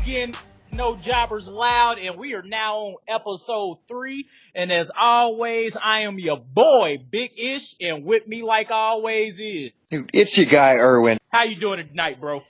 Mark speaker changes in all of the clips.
Speaker 1: again, No Jobbers Allowed, and we are now on episode 3. And as always, I am your boy, Big Ish, and with me, like always, is
Speaker 2: it's your guy Irwin.
Speaker 1: How you doing tonight, bro?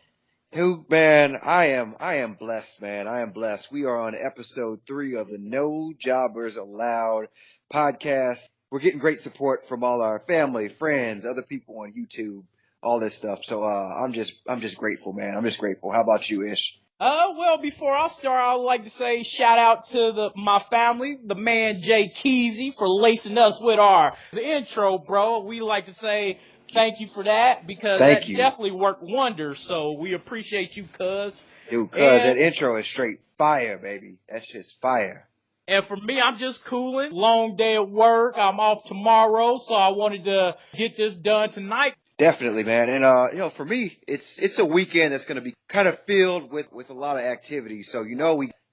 Speaker 2: Dude, man, I am blessed, man. I am blessed. We are on episode 3 of the No Jobbers Allowed podcast. We're getting great support from all our family, friends, other people on YouTube, all this stuff. So I'm just grateful, man. I'm just grateful. How about you, Ish?
Speaker 1: Well, before I start, I would like to say shout out to my family, the man Jay Keezy, for lacing us with our intro, bro. We like to say thank you for that, because definitely worked wonders. So we appreciate you, cuz.
Speaker 2: Dude, cuz, that intro is straight fire, baby. That's just fire.
Speaker 1: And for me, I'm just cooling. Long day at work. I'm off tomorrow, so I wanted to get this done tonight.
Speaker 2: Definitely, man. And, for me, it's a weekend that's going to be kind of filled with a lot of activity. So,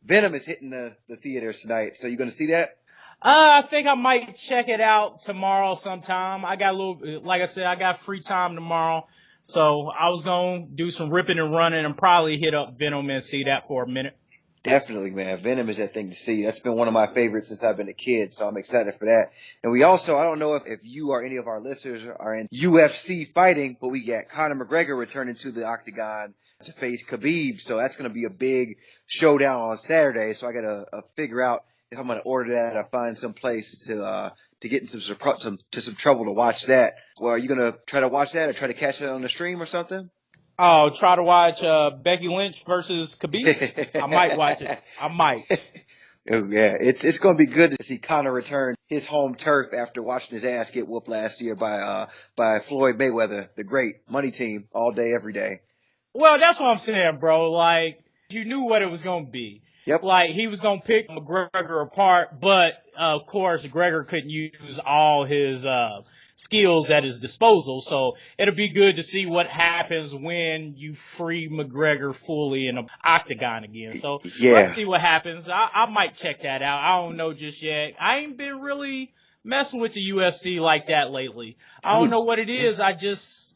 Speaker 2: Venom is hitting the theaters tonight. So you going to see that?
Speaker 1: I think I might check it out tomorrow sometime. I got free time tomorrow. So I was going to do some ripping and running and probably hit up Venom and see that for a minute.
Speaker 2: Definitely, man. Venom is that thing to see. That's been one of my favorites since I've been a kid, so I'm excited for that. And we also, I don't know if you or any of our listeners are in UFC fighting, but we got Conor McGregor returning to the octagon to face Khabib. So that's going to be a big showdown on Saturday. So I got to figure out if I'm going to order that or find some place to get into some trouble to watch that. Well, are you going to try to watch that or try to catch it on the stream or something?
Speaker 1: Oh, try to watch Becky Lynch versus Khabib? I might watch it. I might.
Speaker 2: Oh, yeah, it's going to be good to see Conor return his home turf after watching his ass get whooped last year by Floyd Mayweather, the great money team, all day, every day.
Speaker 1: Well, that's what I'm saying, bro. Like, you knew what it was going to be.
Speaker 2: Yep.
Speaker 1: Like, he was going to pick McGregor apart, but, of course, McGregor couldn't use all his skills at his disposal. So it'll be good to see what happens when you free McGregor fully in an octagon again. So Let's see what happens. I might check that out. I don't know just yet. I ain't been really messing with the UFC like that lately. I don't know what it is. I just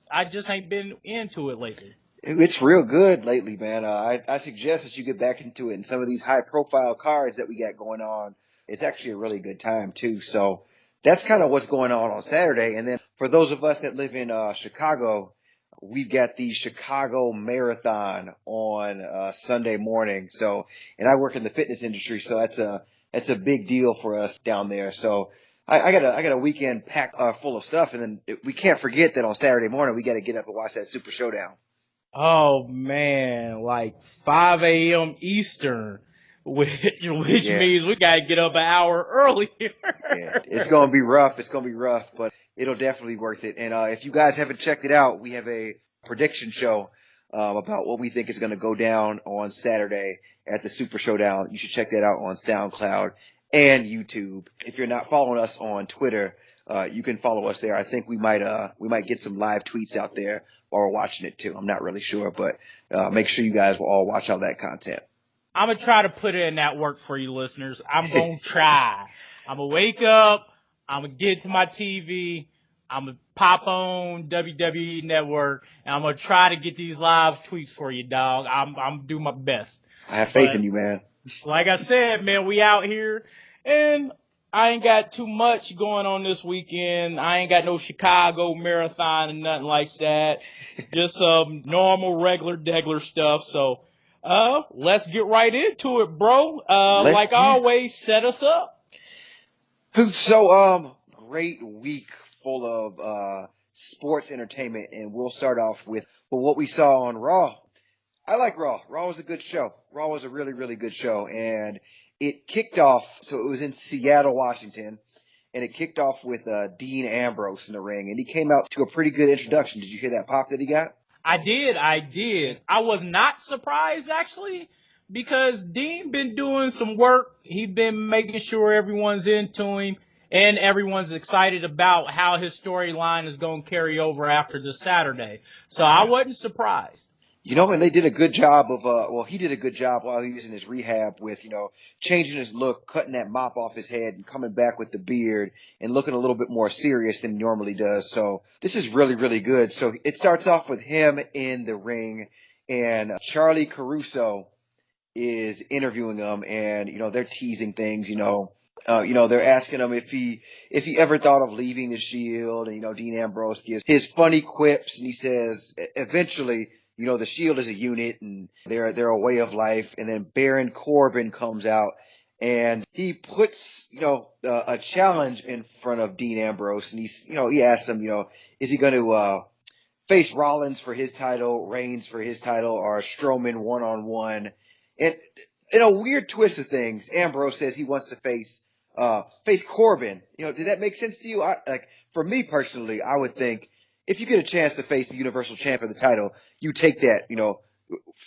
Speaker 1: ain't been into it lately.
Speaker 2: It's real good lately, man. I suggest that you get back into it. And some of these high profile cards that we got going on, it's actually a really good time too. So that's kind of what's going on Saturday. And then for those of us that live in Chicago, we've got the Chicago Marathon on Sunday morning. So, and I work in the fitness industry, so that's a big deal for us down there. So I got a weekend packed full of stuff, and then we can't forget that on Saturday morning we got to get up and watch that SuperShowdown.
Speaker 1: Oh man, like 5 a.m. Eastern. Which means we gotta get up an hour earlier.
Speaker 2: Yeah, it's gonna be rough. But it'll definitely be worth it. And if you guys haven't checked it out, we have a prediction show about what we think is gonna go down on Saturday at the SuperShowdown. You should check that out on SoundCloud and YouTube. If you're not following us on Twitter, you can follow us there. I think we might get some live tweets out there while we're watching it too. I'm not really sure, but make sure you guys will all watch all that content.
Speaker 1: I'm going to try to put in that work for you listeners. I'm going to try. I'm going to wake up. I'm going to get to my TV. I'm going to pop on WWE Network, and I'm going to try to get these live tweets for you, dog. I'm going to do my best.
Speaker 2: I have faith in you, man.
Speaker 1: Like I said, man, we out here, and I ain't got too much going on this weekend. I ain't got no Chicago Marathon and nothing like that. Just some normal, regular, degular stuff. So, let's get right into it, bro. Like always, set us up.
Speaker 2: So, great week full of sports entertainment, and we'll start off with what we saw on Raw. I like Raw. Raw was a good show. Raw was a really, really good show, and it kicked off. So it was in Seattle, Washington, and it kicked off with Dean Ambrose in the ring, and he came out to a pretty good introduction. Did you hear that pop that he got?
Speaker 1: I did. I was not surprised, actually, because Dean been doing some work. He's been making sure everyone's into him and everyone's excited about how his storyline is going to carry over after this Saturday. So I wasn't surprised.
Speaker 2: And they did a good job of, he did a good job while he was in his rehab with, changing his look, cutting that mop off his head and coming back with the beard and looking a little bit more serious than he normally does. So this is really, really good. So it starts off with him in the ring, and Charlie Caruso is interviewing him, and they're teasing things. They're asking him if he ever thought of leaving the Shield, and Dean Ambrose gives his funny quips, and he says eventually, the Shield is a unit, and they're a way of life. And then Baron Corbin comes out, and he puts a challenge in front of Dean Ambrose, and he asks him, is he going to face Rollins for his title, Reigns for his title, or Strowman one-on-one? And in a weird twist of things, Ambrose says he wants to face Corbin. Did that make sense to you? For me personally, I would think if you get a chance to face the Universal Champion of the title, you take that,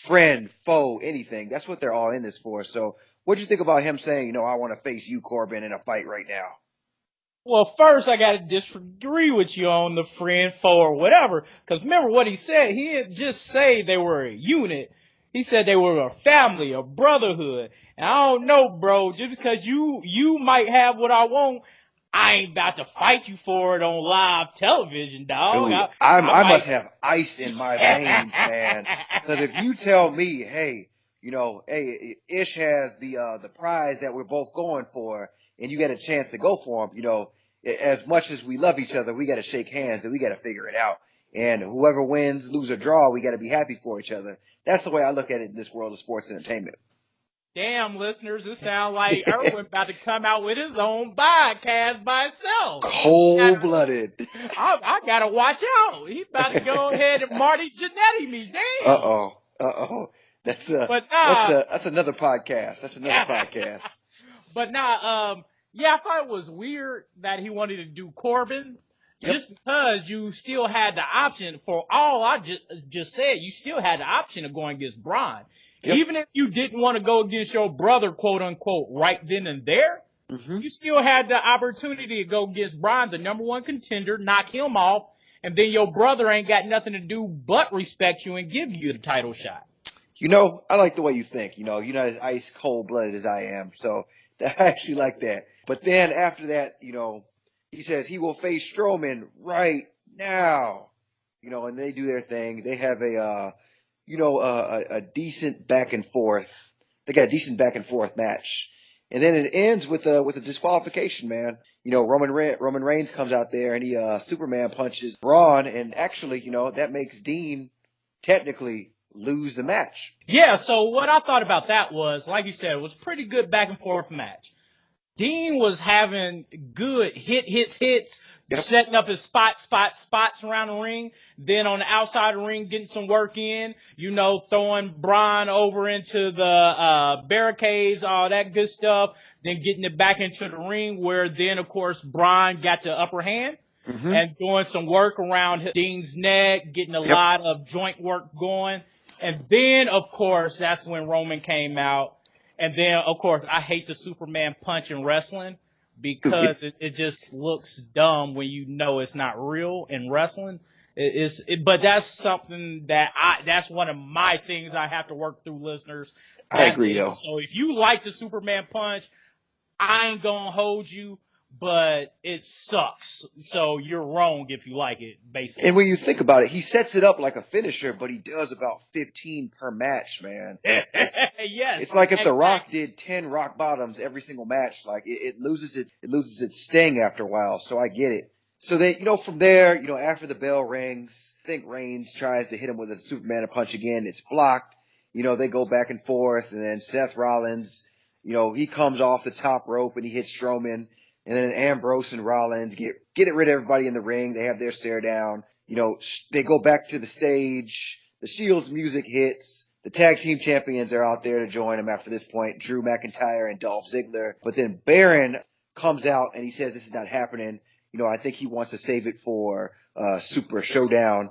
Speaker 2: friend, foe, anything. That's what they're all in this for. So what do you think about him saying, I want to face you, Corbin, in a fight right now?
Speaker 1: Well, first I got to disagree with you on the friend, foe, or whatever. Because remember what he said. He didn't just say they were a unit. He said they were a family, a brotherhood. And I don't know, bro. Just because you might have what I want, I ain't about to fight you for it on live television, dog.
Speaker 2: Dude, I must have ice in my veins, man. Because if you tell me, hey, Ish has the prize that we're both going for, and you get a chance to go for him, as much as we love each other, we got to shake hands and we got to figure it out. And whoever wins, lose or draw, we got to be happy for each other. That's the way I look at it in this world of sports entertainment.
Speaker 1: Damn, listeners, it sounds like Irwin about to come out with his own podcast by himself.
Speaker 2: Cold-blooded.
Speaker 1: I got to watch out. He about to go ahead and Marty Janetty me. Damn.
Speaker 2: Uh-oh. That's another podcast. That's another podcast.
Speaker 1: But I thought it was weird that he wanted to do Corbin. Yep. Just because you still had the option, for all I just said, you still had the option of going against Braun. Yep. Even if you didn't want to go against your brother, quote unquote, right then and there, you still had the opportunity to go against Braun, the number one contender, knock him off, and then your brother ain't got nothing to do but respect you and give you the title shot.
Speaker 2: I like the way you think. You're not as ice cold-blooded as I am, so I actually like that. But then after that, he says he will face Strowman right now, and they do their thing. They have a decent back and forth. They got a decent back and forth match, and then it ends with a disqualification, man. Roman Reigns comes out there and he Superman punches Braun, and actually, that makes Dean technically lose the match.
Speaker 1: Yeah. So what I thought about that was, like you said, it was a pretty good back and forth match. Dean was having good hits, yep, setting up his spots around the ring. Then on the outside of the ring, getting some work in, throwing Braun over into the barricades, all that good stuff. Then getting it back into the ring, where then, of course, Braun got the upper hand and doing some work around Dean's neck, getting a lot of joint work going. And then, of course, that's when Roman came out. And then, of course, I hate the Superman punch in wrestling because it just looks dumb when it's not real in wrestling. But that's something that's one of my things I have to work through, listeners.
Speaker 2: I agree, though.
Speaker 1: So if you like the Superman punch, I ain't gonna hold you, but it sucks. So you're wrong if you like it, basically.
Speaker 2: And when you think about it, he sets it up like a finisher, but he does about 15 per match, man.
Speaker 1: Yes.
Speaker 2: It's like if The Rock did 10 rock bottoms every single match, like it loses its sting after a while. So I get it. So they, from there, after the bell rings, I think Reigns tries to hit him with a Superman punch again. It's blocked. They go back and forth, and then Seth Rollins, he comes off the top rope and he hits Strowman. And then Ambrose and Rollins get rid of everybody in the ring. They have their stare down. They go back to the stage. The Shield's music hits. The tag team champions are out there to join them after this point, Drew McIntyre and Dolph Ziggler. But then Baron comes out and he says this is not happening. I think he wants to save it for Super Showdown.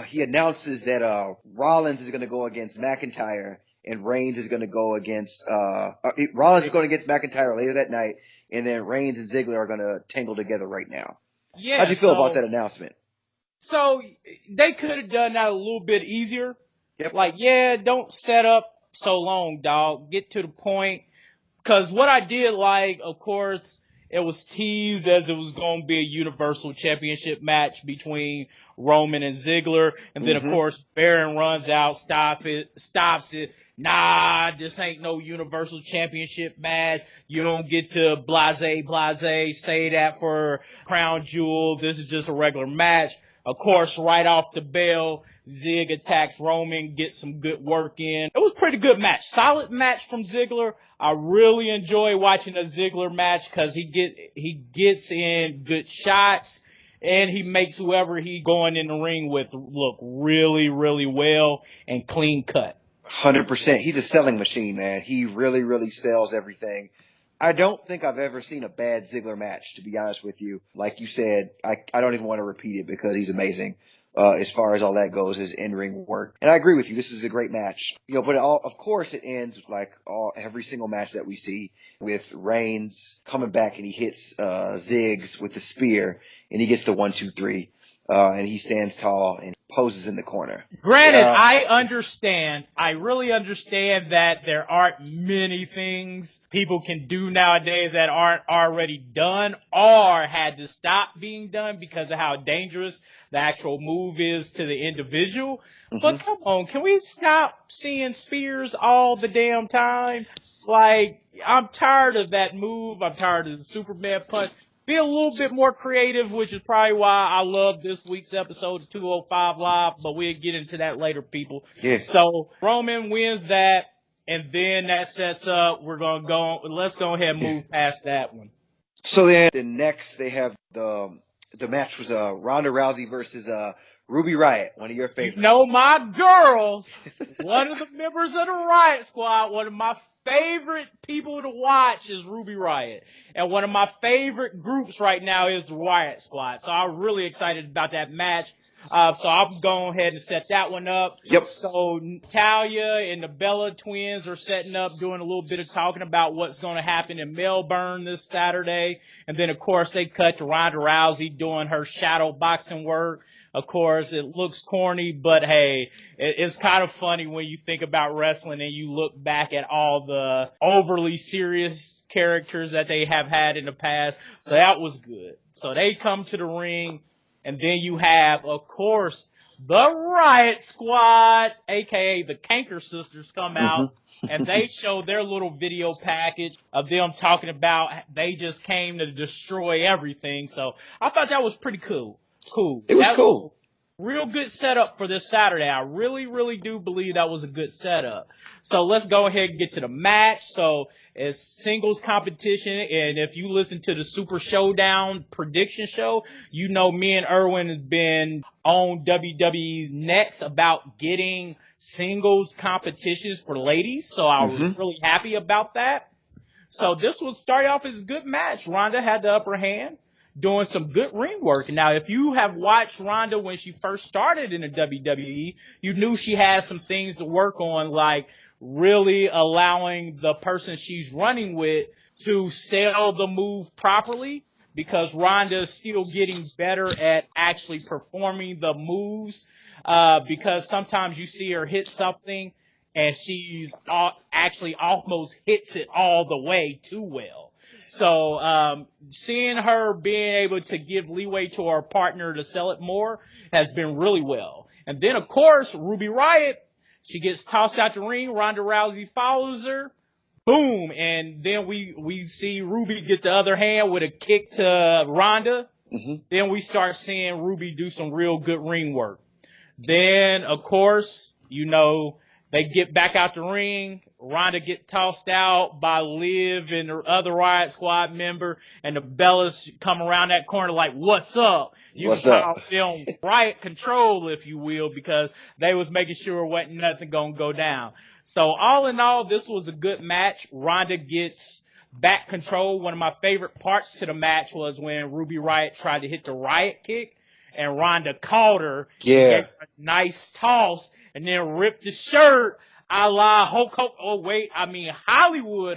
Speaker 2: He announces that Rollins is going to go against McIntyre and Reigns is going to go against Rollins is going against McIntyre later that night. And then Reigns and Ziggler are going to tangle together right now.
Speaker 1: Yeah.
Speaker 2: How'd you feel about that announcement?
Speaker 1: So they could have done that a little bit easier.
Speaker 2: Yep.
Speaker 1: Don't set up so long, dog. Get to the point. Because what I did like, of course, it was teased as it was going to be a Universal Championship match between Roman and Ziggler. And then, of course, Baron runs out, stops it. Nah, this ain't no Universal Championship match. You don't get to blase say that for Crown Jewel. This is just a regular match. Of course, right off the bell, Zig attacks Roman, gets some good work in. It was a pretty good match. Solid match from Ziggler. I really enjoy watching a Ziggler match because he gets in good shots and he makes whoever he going in the ring with look really, really well and clean cut.
Speaker 2: 100%. He's a selling machine, man. He really, really sells everything. I don't think I've ever seen a bad Ziggler match, to be honest with you. Like you said, I don't even want to repeat it because he's amazing. As far as all that goes, his in-ring work. And I agree with you. This is a great match. But of course it ends like every single match that we see with Reigns coming back and he hits, Ziggs with the spear and he gets the 1, 2, 3. And he stands tall and poses in the corner.
Speaker 1: Granted, I really understand that there aren't many things people can do nowadays that aren't already done or had to stop being done because of how dangerous the actual move is to the individual. But come on, can we stop seeing spears all the damn time? Like, I'm tired of that move. I'm tired of the Superman punch. Be a little bit more creative, which is probably why I love this week's episode of 205 Live, but we'll get into that later, people.
Speaker 2: Yeah.
Speaker 1: So Roman wins that, and then that sets up, let's go ahead and move past that one.
Speaker 2: So then the next they have the match was Ronda Rousey versus Ruby Riott, one of your favorites.
Speaker 1: You know my girl, one of the members of the Riott Squad, one of my favorite people to watch is Ruby Riott. And one of my favorite groups right now is the Riott Squad. So I'm really excited about that match. So I'm going ahead and set that one up.
Speaker 2: Yep.
Speaker 1: So Natalya and the Bella twins are setting up, doing a little bit of talking about what's going to happen in Melbourne this Saturday. And then, of course, they cut to Ronda Rousey doing her shadow boxing work. Of course, it looks corny, but hey, it's kind of funny when you think about wrestling and you look back at all the overly serious characters that they have had in the past. So that was good. So they come to the ring, and then you have, of course, the Riott Squad, aka the Kanker Sisters, come out, and they show their little video package of them talking about they just came to destroy everything. So I thought that was pretty cool.
Speaker 2: It was cool.
Speaker 1: Real good setup for this Saturday. I really, really do believe that was a good setup. So let's go ahead and get to the match. So it's singles competition, and if you listen to the Super Showdown prediction show, you know me and Irwin have been on WWE's necks about getting singles competitions for ladies. So I was really happy about that. So this will start off as a good match. Ronda had the upper hand, doing some good ring work. Now, if you have watched Ronda when she first started in the WWE, you knew she had some things to work on, like really allowing the person she's running with to sell the move properly, because Ronda is still getting better at actually performing the moves, because sometimes you see her hit something and she's actually almost hits it all the way too well. So, seeing her being able to give leeway to her partner to sell it more has been really well. And then, of course, Ruby Riott, she gets tossed out the ring. Ronda Rousey follows her. Boom. And then we see Ruby get the other hand with a kick to Ronda. Then we start seeing Ruby do some real good ring work. Then, of course, you know, they get back out the ring. Ronda get tossed out by Liv and the other Riott Squad member, and the Bellas come around that corner like, what's up? You can call them Riott Control, if you will, because they was making sure wasn't nothing gonna go down. So all in all, this was a good match. Ronda gets back control. One of my favorite parts to the match was when Ruby Riott tried to hit the Riott kick, and Ronda caught her, gave her a nice toss, and then ripped the shirt a la Hollywood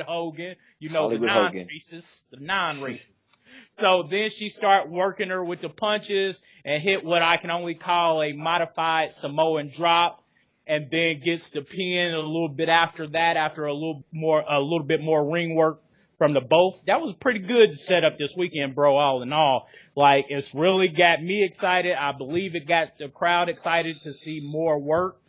Speaker 1: Hogan, you know, Hollywood the non-racist. So then she start working her with the punches and hit what I can only call a modified Samoan drop, and then gets the pin a little bit after that, after a little bit more ring work from the both. That was pretty good to set up this weekend, bro, all in all. Like, it's really got me excited. I believe it got the crowd excited to see more work.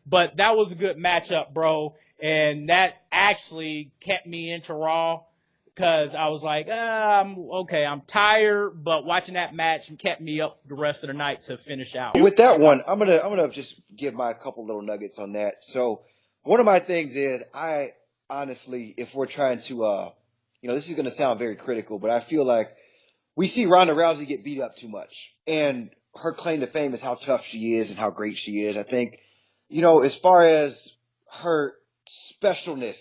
Speaker 1: But that was a good matchup, bro. And that actually kept me into Raw because I was like, I'm tired. But watching that match kept me up for the rest of the night to finish out.
Speaker 2: With that one, I'm gonna just give my couple little nuggets on that. So one of my things is I honestly, if we're trying to, this is gonna sound very critical, but I feel like we see Ronda Rousey get beat up too much, and her claim to fame is how tough she is and how great she is. I think, as far as her specialness,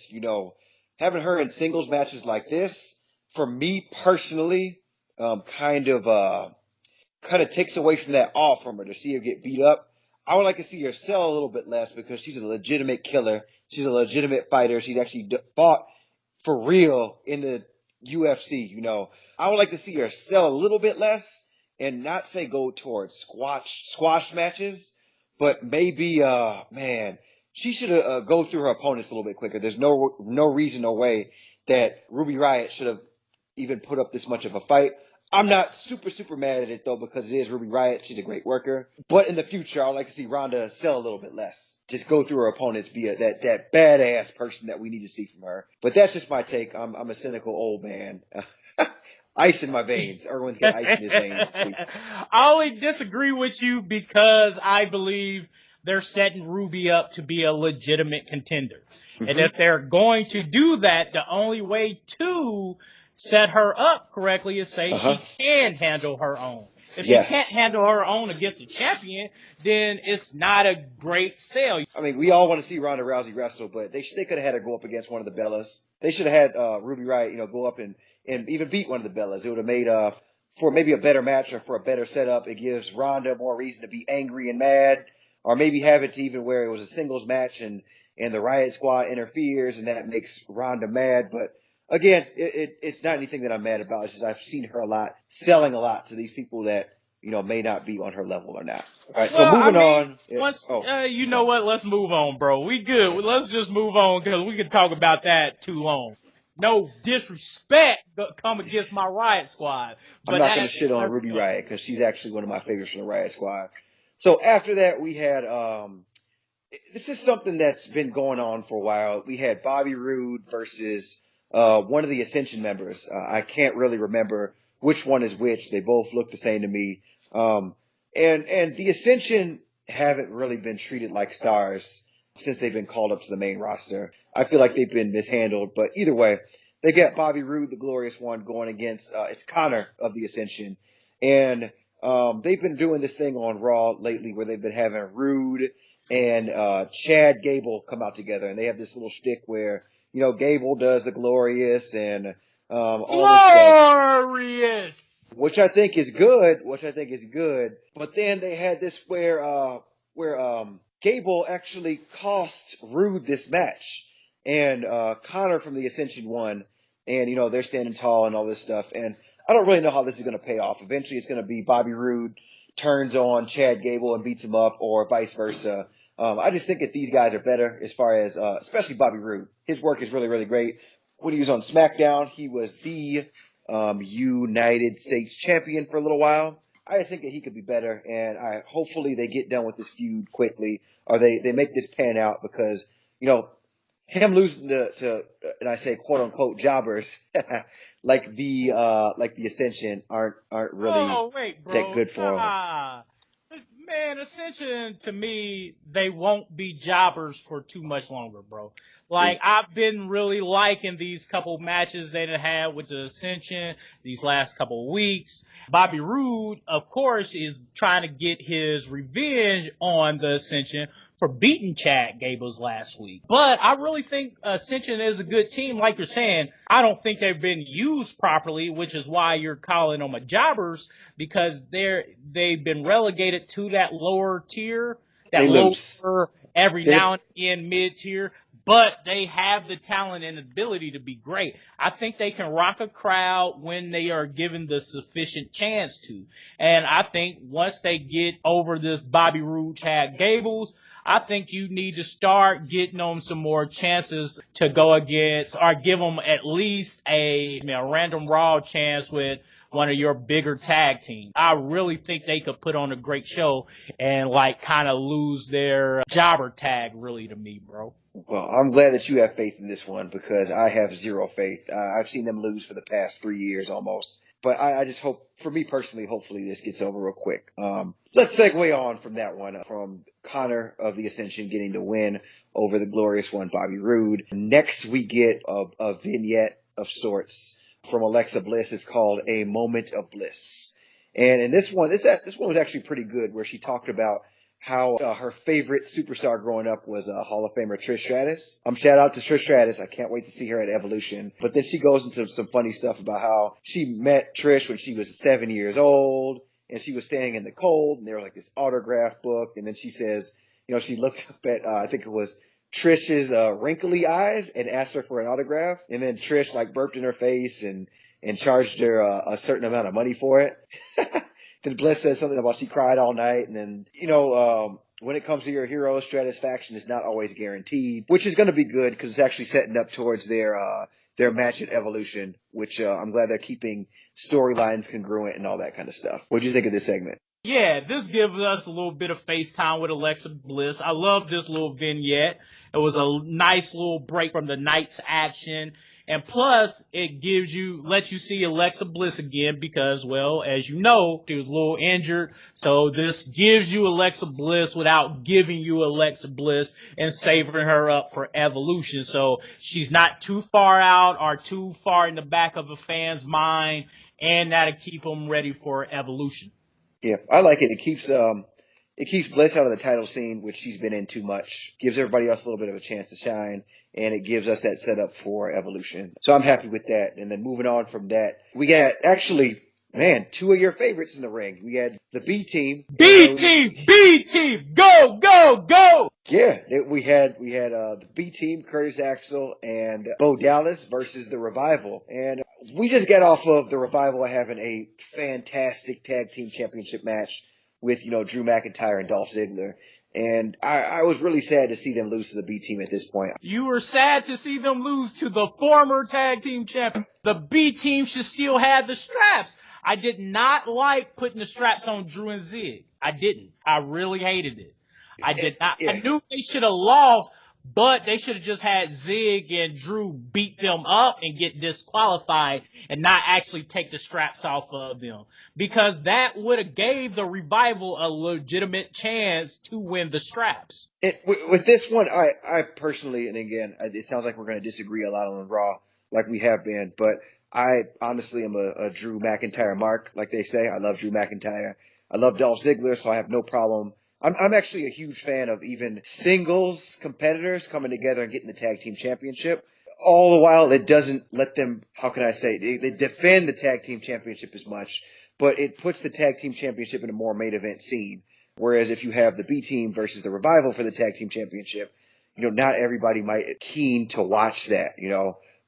Speaker 2: having her in singles matches like this, for me personally, kind of takes away from that awe from her to see her get beat up. I would like to see her sell a little bit less because she's a legitimate killer. She's a legitimate fighter. She's actually fought for real in the UFC, I would like to see her sell a little bit less and not say go towards squash matches, but maybe, she should go through her opponents a little bit quicker. There's no reason, no way that Ruby Riott should have even put up this much of a fight. I'm not super mad at it though because it is Ruby Riott. She's a great worker. But in the future, I would like to see Ronda sell a little bit less. Just go through her opponents, be that badass person that we need to see from her. But that's just my take. I'm a cynical old man. Ice in my veins. Irwin's got ice in his veins.
Speaker 1: I only disagree with you because I believe they're setting Ruby up to be a legitimate contender. Mm-hmm. And if they're going to do that, the only way to set her up correctly is say she can handle her own. If she can't handle her own against the champion, then it's not a great sell.
Speaker 2: I mean, we all want to see Ronda Rousey wrestle, but they could have had her go up against one of the Bellas. They should have had Ruby Riott, go up and even beat one of the Bellas. It would have made for maybe a better match or for a better setup. It gives Ronda more reason to be angry and mad, or maybe have it to even where it was a singles match and the Riott Squad interferes and that makes Ronda mad. But again, it's not anything that I'm mad about. It's just I've seen her a lot, selling a lot to these people that, may not be on her level or not. All right, so moving on.
Speaker 1: You know what? Let's move on, bro. We good. Let's just move on because we could talk about that too long. No disrespect come against my Riott Squad. But
Speaker 2: I'm not going to shit on Ruby Riott because she's actually one of my favorites from the Riott Squad. So after that, we had this is something that's been going on for a while. We had Bobby Roode versus one of the Ascension members. I can't really remember which one is which. They both look the same to me. And the Ascension haven't really been treated like stars since they've been called up to the main roster. I feel like they've been mishandled, but either way, they got Bobby Roode, the glorious one, going against, it's Connor of the Ascension. And, they've been doing this thing on Raw lately where they've been having Roode and, Chad Gable come out together. And they have this little shtick where, Gable does the glorious and,
Speaker 1: glorious!
Speaker 2: Which I think is good. But then they had this where Gable actually cost Roode this match. And Connor from the Ascension won. And, they're standing tall and all this stuff. And I don't really know how this is going to pay off. Eventually it's going to be Bobby Roode turns on Chad Gable and beats him up or vice versa. I just think that these guys are better as far as, especially Bobby Roode. His work is really, really great. When he was on SmackDown, he was the United States champion for a little while. I just think that he could be better, and hopefully they get done with this feud quickly, or they make this pan out because, him losing to and I say quote unquote jobbers like the Ascension aren't really that good for him.
Speaker 1: Man, Ascension, to me, they won't be jobbers for too much longer, bro. Like, I've been really liking these couple matches they done had with the Ascension these last couple of weeks. Bobby Roode, of course, is trying to get his revenge on the Ascension for beating Chad Gables last week. But I really think Ascension is a good team. Like you're saying, I don't think they've been used properly, which is why you're calling them a jobbers, because they've been relegated to that lower tier, that lower every now and again mid-tier. but they have the talent and ability to be great. I think they can rock a crowd when they are given the sufficient chance to. And I think once they get over this Bobby Roode, Chad Gables, I think you need to start getting them some more chances to go against, or give them at least a random Raw chance with one of your bigger tag teams. I really think they could put on a great show and kind of lose their jobber tag, really, to me, bro.
Speaker 2: Well, I'm glad that you have faith in this one, because I have zero faith. I've seen them lose for the past 3 years almost. But I just hope, for me personally, hopefully this gets over real quick. Let's segue on from that one, from Connor of the Ascension getting the win over the glorious one, Bobby Roode. Next, we get a vignette of sorts from Alexa Bliss. It's called A Moment of Bliss. And in this one was actually pretty good, where she talked about how her favorite superstar growing up was Hall of Famer Trish Stratus. Shout out to Trish Stratus. I can't wait to see her at Evolution. But then she goes into some funny stuff about how she met Trish when she was 7 years old, and she was staying in the cold, and there was like this autograph book. And then she says, she looked up at, I think it was Trish's wrinkly eyes and asked her for an autograph. And then Trish burped in her face and charged her a certain amount of money for it. Then Bliss says something about she cried all night. And then, when it comes to your hero, satisfaction is not always guaranteed, which is going to be good because it's actually setting up towards their match at Evolution, which I'm glad they're keeping storylines congruent and all that kind of stuff. What do you think of this segment?
Speaker 1: Yeah, this gives us a little bit of FaceTime with Alexa Bliss. I love this little vignette. It was a nice little break from the night's action. And plus, it lets you see Alexa Bliss again because, well, as you know, she was a little injured. So this gives you Alexa Bliss without giving you Alexa Bliss and saving her up for Evolution. So she's not too far out or too far in the back of a fan's mind, and that'll keep them ready for Evolution.
Speaker 2: Yeah, I like it. It keeps Bliss out of the title scene, which she's been in too much. Gives everybody else a little bit of a chance to shine. And it gives us that setup for Evolution. So I'm happy with that. And then moving on from that, we got two of your favorites in the ring. We had the B Team.
Speaker 1: B Team, go, go, go!
Speaker 2: Yeah, we had the B Team, Curtis Axel and Bo Dallas versus the Revival. And we just got off of the Revival having a fantastic tag team championship match with, Drew McIntyre and Dolph Ziggler. And I was really sad to see them lose to the B Team at this point.
Speaker 1: You were sad to see them lose to the former tag team champion. The B Team should still have the straps. I did not like putting the straps on Drew and Zig. I didn't. I really hated it. I did not. Yeah. I knew they should have lost, but they should have just had Zig and Drew beat them up and get disqualified and not actually take the straps off of them. Because that would have gave the Revival a legitimate chance to win the straps.
Speaker 2: With this one, I personally, and again, it sounds like we're going to disagree a lot on Raw, like we have been, but I honestly am a Drew McIntyre mark, like they say. I love Drew McIntyre. I love Dolph Ziggler, so I have no problem. I'm actually a huge fan of even singles competitors coming together and getting the tag team championship. All the while, it doesn't let them, how can I say, they defend the tag team championship as much, but it puts the tag team championship in a more main event scene. Whereas if you have the B Team versus the Revival for the tag team championship, not everybody might be keen to watch that,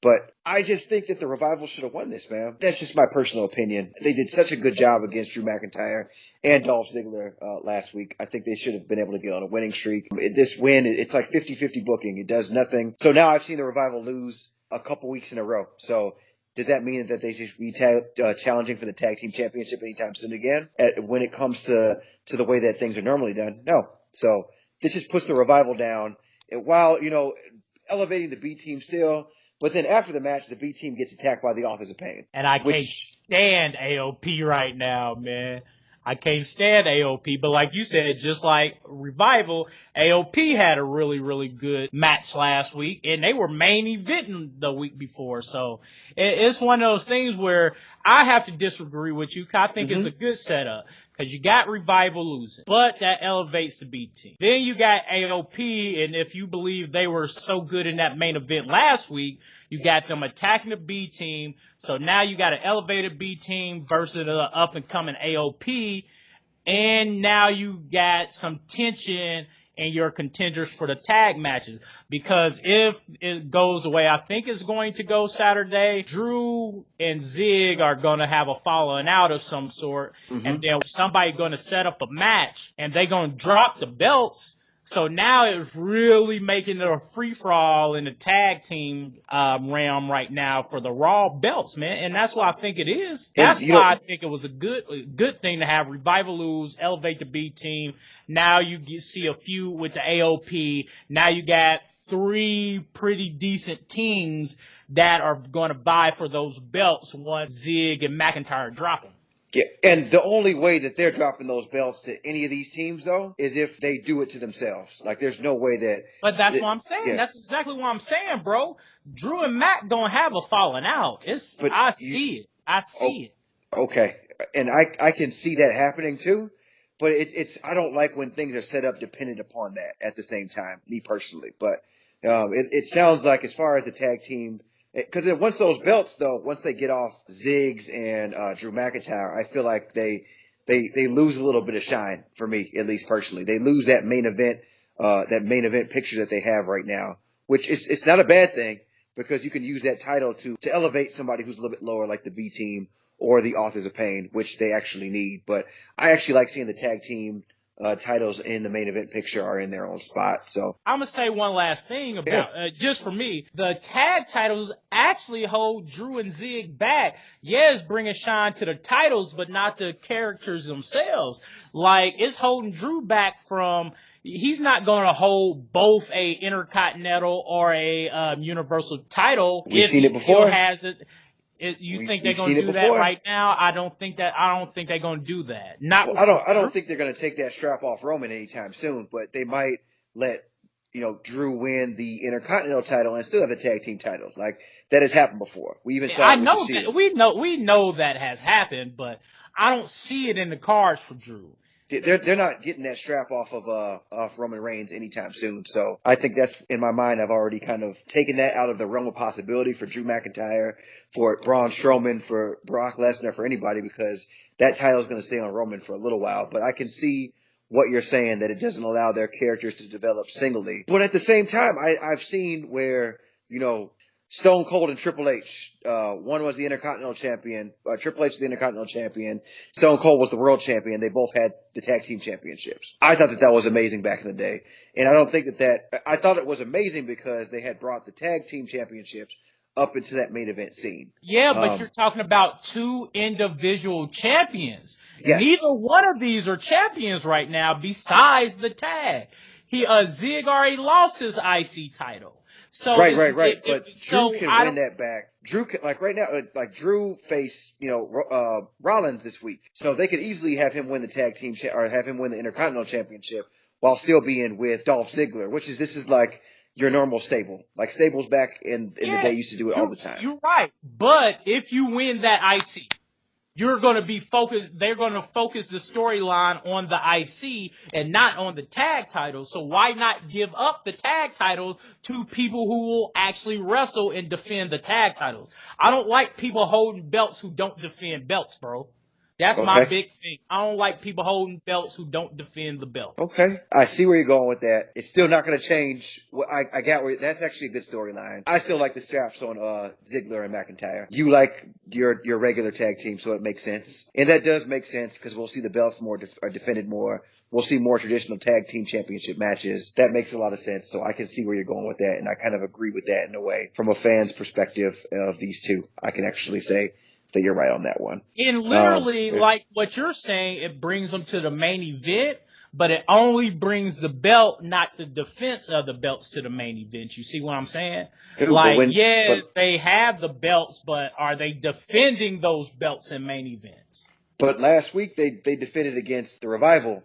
Speaker 2: But I just think that the Revival should have won this, man. That's just my personal opinion. They did such a good job against Drew McIntyre and Dolph Ziggler last week. I think they should have been able to get on a winning streak. This win, it's like 50-50 booking. It does nothing. So now I've seen the Revival lose a couple weeks in a row. So does that mean that they should be challenging for the tag team championship anytime soon again? When it comes to the way that things are normally done? No. So this just puts the Revival down. And while, elevating the B Team still. But then after the match, the B Team gets attacked by the Authors of Pain.
Speaker 1: And I can't stand AOP right now, man. I can't stand AOP. But like you said, just like Revival, AOP had a really, really good match last week. And they were main eventing the week before. So it's one of those things where I have to disagree with you. I think it's a good setup. Because you got Revival losing, but that elevates the B Team. Then you got AOP, and if you believe they were so good in that main event last week, you got them attacking the B Team. So now you got an elevated B Team versus an up-and-coming AOP, and now you got some tension and your contenders for the tag matches. Because if it goes the way I think it's going to go Saturday, Drew and Zig are going to have a falling out of some sort, and then somebody going to set up a match, and they're going to drop the belts. So now it's really making it a free-for-all in the tag team realm right now for the Raw belts, man. And that's why I think it is. That's why I think it was a good thing to have Revival lose, elevate the B team. Now you see a feud with the AOP. Now you got 3 pretty decent teams that are going to vie for those belts once Zig and McIntyre drop them.
Speaker 2: Yeah, and the only way that they're dropping those belts to any of these teams, though, is if they do it to themselves. Like, there's no way that...
Speaker 1: But that's what I'm saying. Yeah. That's exactly what I'm saying, bro. Drew and Mac don't have a falling out. I see it. Okay.
Speaker 2: And I can see that happening, too. But I don't like when things are set up dependent upon that at the same time, me personally. But it sounds like as far as the tag team... Because once those belts, though, once they get off Ziggs and Drew McIntyre, I feel like they lose a little bit of shine for me, at least personally. They lose that main event picture that they have right now, which it's not a bad thing because you can use that title to elevate somebody who's a little bit lower, like the B team or the Authors of Pain, which they actually need. But I actually like seeing the tag team titles in the main event picture are in their own spot. So
Speaker 1: I'm gonna say one last thing about just for me, the tag titles actually hold Drew and Zig back. Yes, bringing shine to the titles, but not the characters themselves. Like it's holding Drew back from. He's not going to hold both a Intercontinental or a Universal title.
Speaker 2: We've seen it before.
Speaker 1: You think they're going to do that right now? I don't think they're going to do that.
Speaker 2: I don't think they're going to take that strap off Roman anytime soon, but they might let, Drew win the Intercontinental title and still have the tag team titles. Like that has happened before. We even saw
Speaker 1: we know that has happened, but I don't see it in the cards for Drew.
Speaker 2: They're not getting that strap off Roman Reigns anytime soon. So I think that's in my mind. I've already kind of taken that out of the realm of possibility for Drew McIntyre, for Braun Strowman, for Brock Lesnar, for anybody, because that title is going to stay on Roman for a little while. But I can see what you're saying, that it doesn't allow their characters to develop singly. But at the same time, I've seen where, Stone Cold and Triple H. One was the Intercontinental Champion. Triple H was the Intercontinental Champion. Stone Cold was the World Champion. They both had the Tag Team Championships. I thought that was amazing back in the day. And I don't think I thought it was amazing because they had brought the Tag Team Championships up into that main event scene.
Speaker 1: Yeah, but you're talking about 2 individual champions.
Speaker 2: Yes.
Speaker 1: Neither one of these are champions right now besides the tag. Zig already lost his IC title. So
Speaker 2: right. But Drew can win that back. Drew can, right now, Drew faced, Rollins this week. So they could easily have him win the tag team or have him win the Intercontinental Championship while still being with Dolph Ziggler, this is like your normal stable. Like stables back in the day used to do it all the time.
Speaker 1: You're right. But if you win that IC, you're going to be focused. They're going to focus the storyline on the IC and not on the tag title. So why not give up the tag titles to people who will actually wrestle and defend the tag titles? I don't like people holding belts who don't defend belts, bro. That's my big thing. I don't like people holding belts who don't defend the belt.
Speaker 2: Okay. I see where you're going with that. It's still not going to change. I got where that's actually a good storyline. I still like the straps on Ziggler and McIntyre. You like your regular tag team, so it makes sense. And that does make sense because we'll see the belts are defended more. We'll see more traditional tag team championship matches. That makes a lot of sense. So I can see where you're going with that. And I kind of agree with that in a way. From a fan's perspective of these two, I can actually say that you're right on that one.
Speaker 1: And literally, like what you're saying, it brings them to the main event, but it only brings the belt, not the defense of the belts to the main event. You see what I'm saying? They have the belts, but are they defending those belts in main events?
Speaker 2: But last week they defended against the Revival,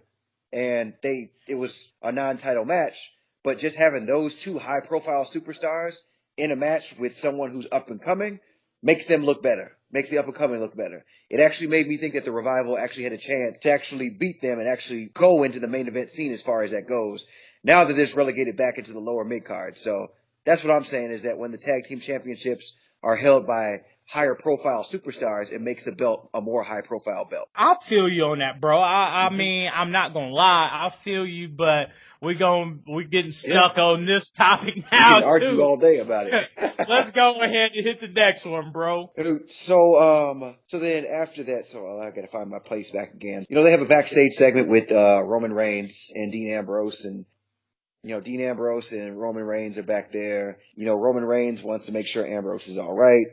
Speaker 2: and it was a non-title match, but just having those 2 high-profile superstars in a match with someone who's up and coming makes them look better. Makes the up-and-coming look better. It actually made me think that the Revival actually had a chance to actually beat them and actually go into the main event scene as far as that goes. Now that it's relegated back into the lower mid-card. So that's what I'm saying, is that when the tag team championships are held by higher profile superstars, it makes the belt a more high profile belt.
Speaker 1: I feel you on that, bro. I mean, I'm not gonna lie. I feel you, but we're getting stuck on this topic now,
Speaker 2: we can argue all day about it.
Speaker 1: Let's go ahead and hit the next one, bro.
Speaker 2: So then after that, I gotta find my place back again. They have a backstage segment with Roman Reigns and Dean Ambrose, and Dean Ambrose and Roman Reigns are back there. Roman Reigns wants to make sure Ambrose is all right.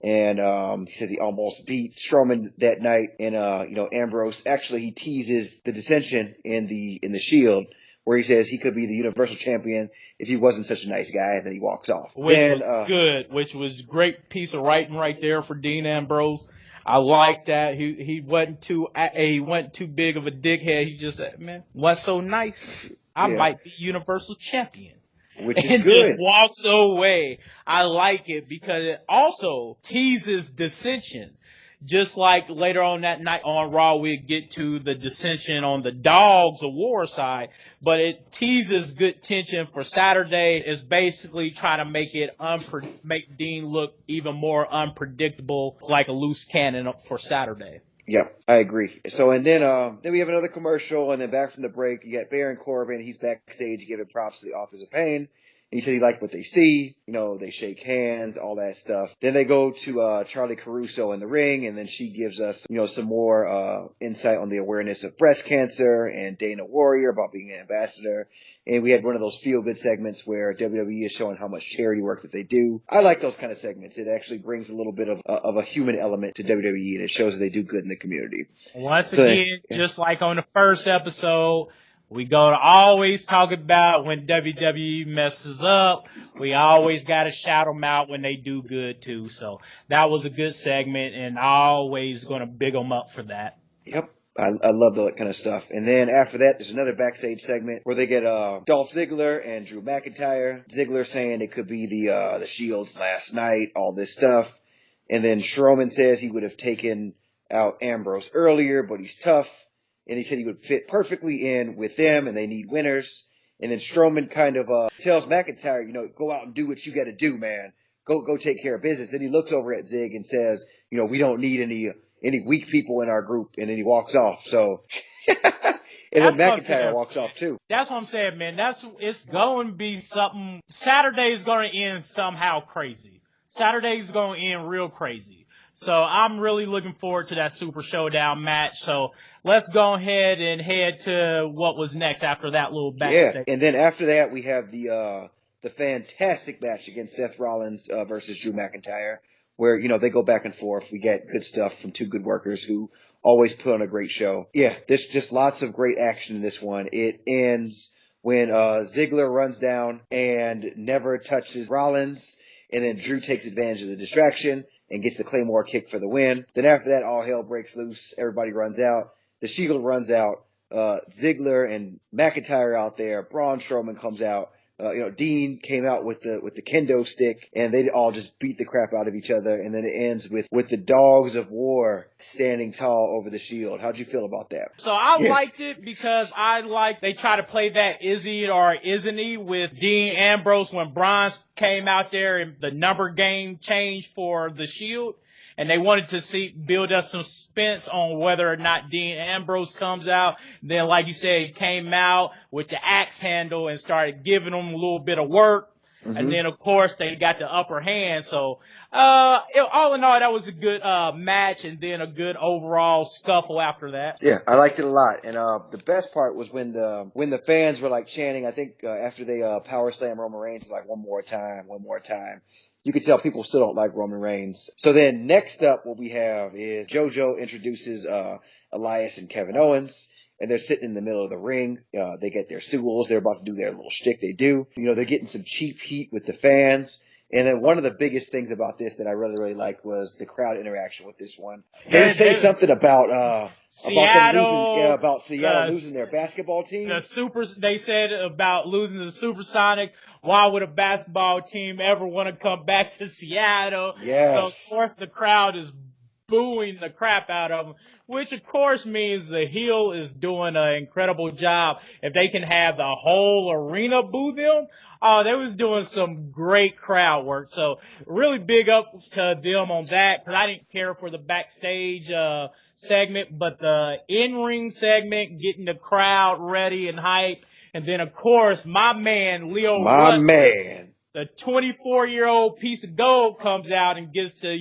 Speaker 2: And he says he almost beat Strowman that night. And Ambrose actually he teases the dissension in the Shield, where he says he could be the Universal Champion if he wasn't such a nice guy. And then he walks off.
Speaker 1: Which was great piece of writing right there for Dean Ambrose. I like that. He wasn't too big of a dickhead. He just said, man, what's so nice? I might be Universal Champion.
Speaker 2: Which is
Speaker 1: and
Speaker 2: good.
Speaker 1: Just walks away. I like it because it also teases dissension. Just like later on that night on Raw, we get to the dissension on the Dogs of War side, but it teases good tension for Saturday. It's basically trying to make Dean look even more unpredictable, like a loose cannon for Saturday.
Speaker 2: Yeah, I agree. So, and then we have another commercial, and then back from the break, you got Baron Corbin. He's backstage giving props to the Authors of Pain. And he said he liked what they see. They shake hands, all that stuff. Then they go to Charlie Caruso in the ring, and then she gives us, some more insight on the awareness of breast cancer and Dana Warrior about being an ambassador. And we had one of those feel-good segments where WWE is showing how much charity work that they do. I like those kind of segments. It actually brings a little bit of a human element to WWE, and it shows that they do good in the community.
Speaker 1: Once again, just like on the first episode, we go to always talk about when WWE messes up. We always got to shout them out when they do good, too. So that was a good segment, and always going to big them up for that.
Speaker 2: Yep. I love that kind of stuff. And then after that, there's another backstage segment where they get Dolph Ziggler and Drew McIntyre. Ziggler saying it could be the Shield's last night, all this stuff. And then Strowman says he would have taken out Ambrose earlier, but he's tough. And he said he would fit perfectly in with them, and they need winners. And then Strowman kind of tells McIntyre, go out and do what you got to do, man. Go take care of business. Then he looks over at Zig and says, we don't need any weak people in our group. And then he walks off. So, and then McIntyre walks off too.
Speaker 1: That's what I'm saying, man. It's going to be something. Saturday's going to end somehow crazy. Saturday's going to end real crazy. So I'm really looking forward to that Super Showdown match. So let's go ahead and head to what was next after that little backstage.
Speaker 2: Yeah, and then after that we have the fantastic match against Seth Rollins versus Drew McIntyre, where they go back and forth. We get good stuff from two good workers who always put on a great show. Yeah, there's just lots of great action in this one. It ends when Ziggler runs down and never touches Rollins, and then Drew takes advantage of the distraction and gets the Claymore kick for the win. Then after that, all hell breaks loose. Everybody runs out. The Shield runs out. Ziggler and McIntyre out there. Braun Strowman comes out. Dean came out with the kendo stick, and they all just beat the crap out of each other. And then it ends with the Dogs of War standing tall over the Shield. How'd you feel about that?
Speaker 1: So I liked it because they try to play that is he or isn't he with Dean Ambrose when Braun came out there and the number game changed for the Shield. And they wanted to build up some suspense on whether or not Dean Ambrose comes out. Then, like you said, he came out with the axe handle and started giving them a little bit of work. Mm-hmm. And then, of course, they got the upper hand. So, all in all, that was a good match, and then a good overall scuffle after that.
Speaker 2: Yeah, I liked it a lot. And the best part was when the fans were like chanting. I think after they power slam Roman Reigns, like one more time. You could tell people still don't like Roman Reigns. So then next up, what we have is JoJo introduces Elias and Kevin Owens, and they're sitting in the middle of the ring. They get their stools. They're about to do their little shtick they do. They're getting some cheap heat with the fans. And then one of the biggest things about this that I really, really liked was the crowd interaction with this one. They say something about Seattle losing their basketball team.
Speaker 1: They said about losing to the Supersonic. Why would a basketball team ever want to come back to Seattle?
Speaker 2: Yes.
Speaker 1: So of course the crowd is booing the crap out of him, which of course means the heel is doing an incredible job. If they can have the whole arena boo them, they was doing some great crowd work. So really big up to them on that, because I didn't care for the backstage segment, but the in-ring segment, getting the crowd ready and hype. And then, of course, my man, Leo Rush, the 24-year-old piece of gold, comes out and gets to,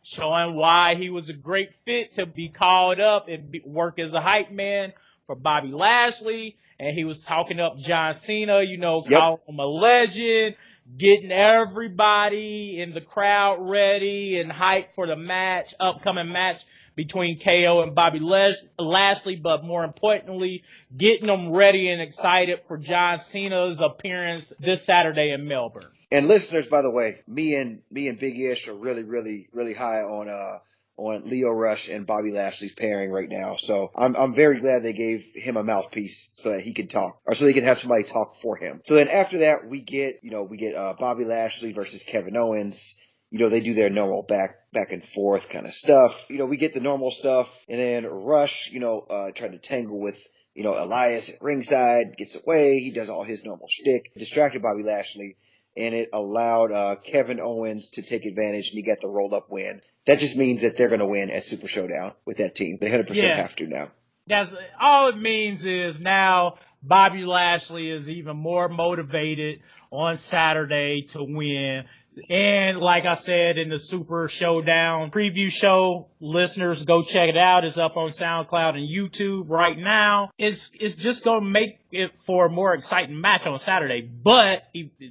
Speaker 1: showing why he was a great fit to be called up and work as a hype man for Bobby Lashley. And he was talking up John Cena, calling him a legend, getting everybody in the crowd ready and hyped for the upcoming match between KO and Bobby Lashley, but more importantly, getting them ready and excited for John Cena's appearance this Saturday in Melbourne.
Speaker 2: And listeners, by the way, me and Big Ish are really, really, really high on Leo Rush and Bobby Lashley's pairing right now. So I'm very glad they gave him a mouthpiece so that he could talk, or so they can have somebody talk for him. So then after that, we get Bobby Lashley versus Kevin Owens. They do their normal back and forth kind of stuff. We get the normal stuff, and then Rush, tried to tangle with, Elias at ringside, gets away. He does all his normal shtick, distracted Bobby Lashley, and it allowed Kevin Owens to take advantage, and he got the roll-up win. That just means that they're going to win at Super Showdown with that team. They 100% have to now.
Speaker 1: That's all it means is now Bobby Lashley is even more motivated on Saturday to win. And like I said in the Super Showdown preview show, listeners, go check it out. It's up on SoundCloud and YouTube right now. It's just going to make it for a more exciting match on Saturday, but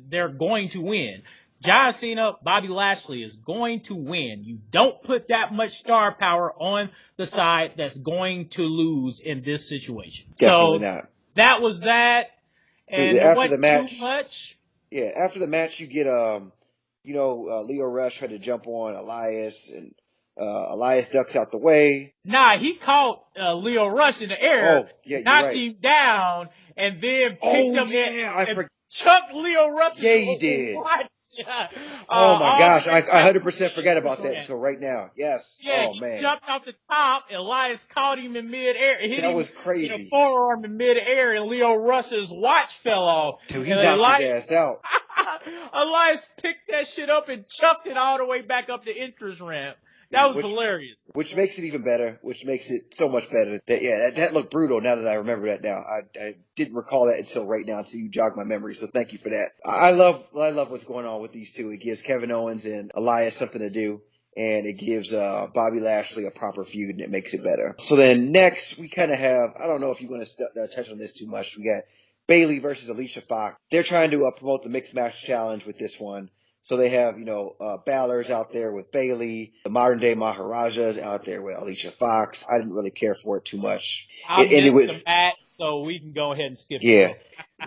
Speaker 1: they're going to win. John Cena, Bobby Lashley is going to win. You don't put that much star power on the side that's going to lose in this situation.
Speaker 2: Definitely not.
Speaker 1: That was that. And
Speaker 2: after the match,
Speaker 1: too much.
Speaker 2: Yeah, after the match, you get Leo Rush had to jump on Elias, and Elias ducks out the way.
Speaker 1: Nah, he caught Leo Rush in the air, knocked him down, and then picked him and chucked Leo Rush.
Speaker 2: Yeah, he did.
Speaker 1: What?
Speaker 2: Oh my gosh, I 100% forgot about that until right now. Yes.
Speaker 1: Yeah,
Speaker 2: oh man.
Speaker 1: He jumped off the top. Elias caught him in midair.
Speaker 2: That was crazy.
Speaker 1: Hit a forearm in midair, and Leo Rush's watch fell off.
Speaker 2: Dude, he knocked his ass out.
Speaker 1: Elias picked that shit up and chucked it all the way back up the entrance ramp. That was hilarious.
Speaker 2: Which makes it even better. Which makes it so much better. That looked brutal now that I remember that now. I didn't recall that until right now, until you jogged my memory. So thank you for that. I love what's going on with these two. It gives Kevin Owens and Elias something to do, and it gives Bobby Lashley a proper feud, and it makes it better. So then next we kind of have, I don't know if you want to touch on this too much. We got Bayley versus Alicia Fox. They're trying to promote the Mixed Match Challenge with this one. So they have, Balor's out there with Bayley, the modern day Maharajas out there with Alicia Fox. I didn't really care for it too much.
Speaker 1: I missed the match, so we can go ahead and skip it.
Speaker 2: Yeah.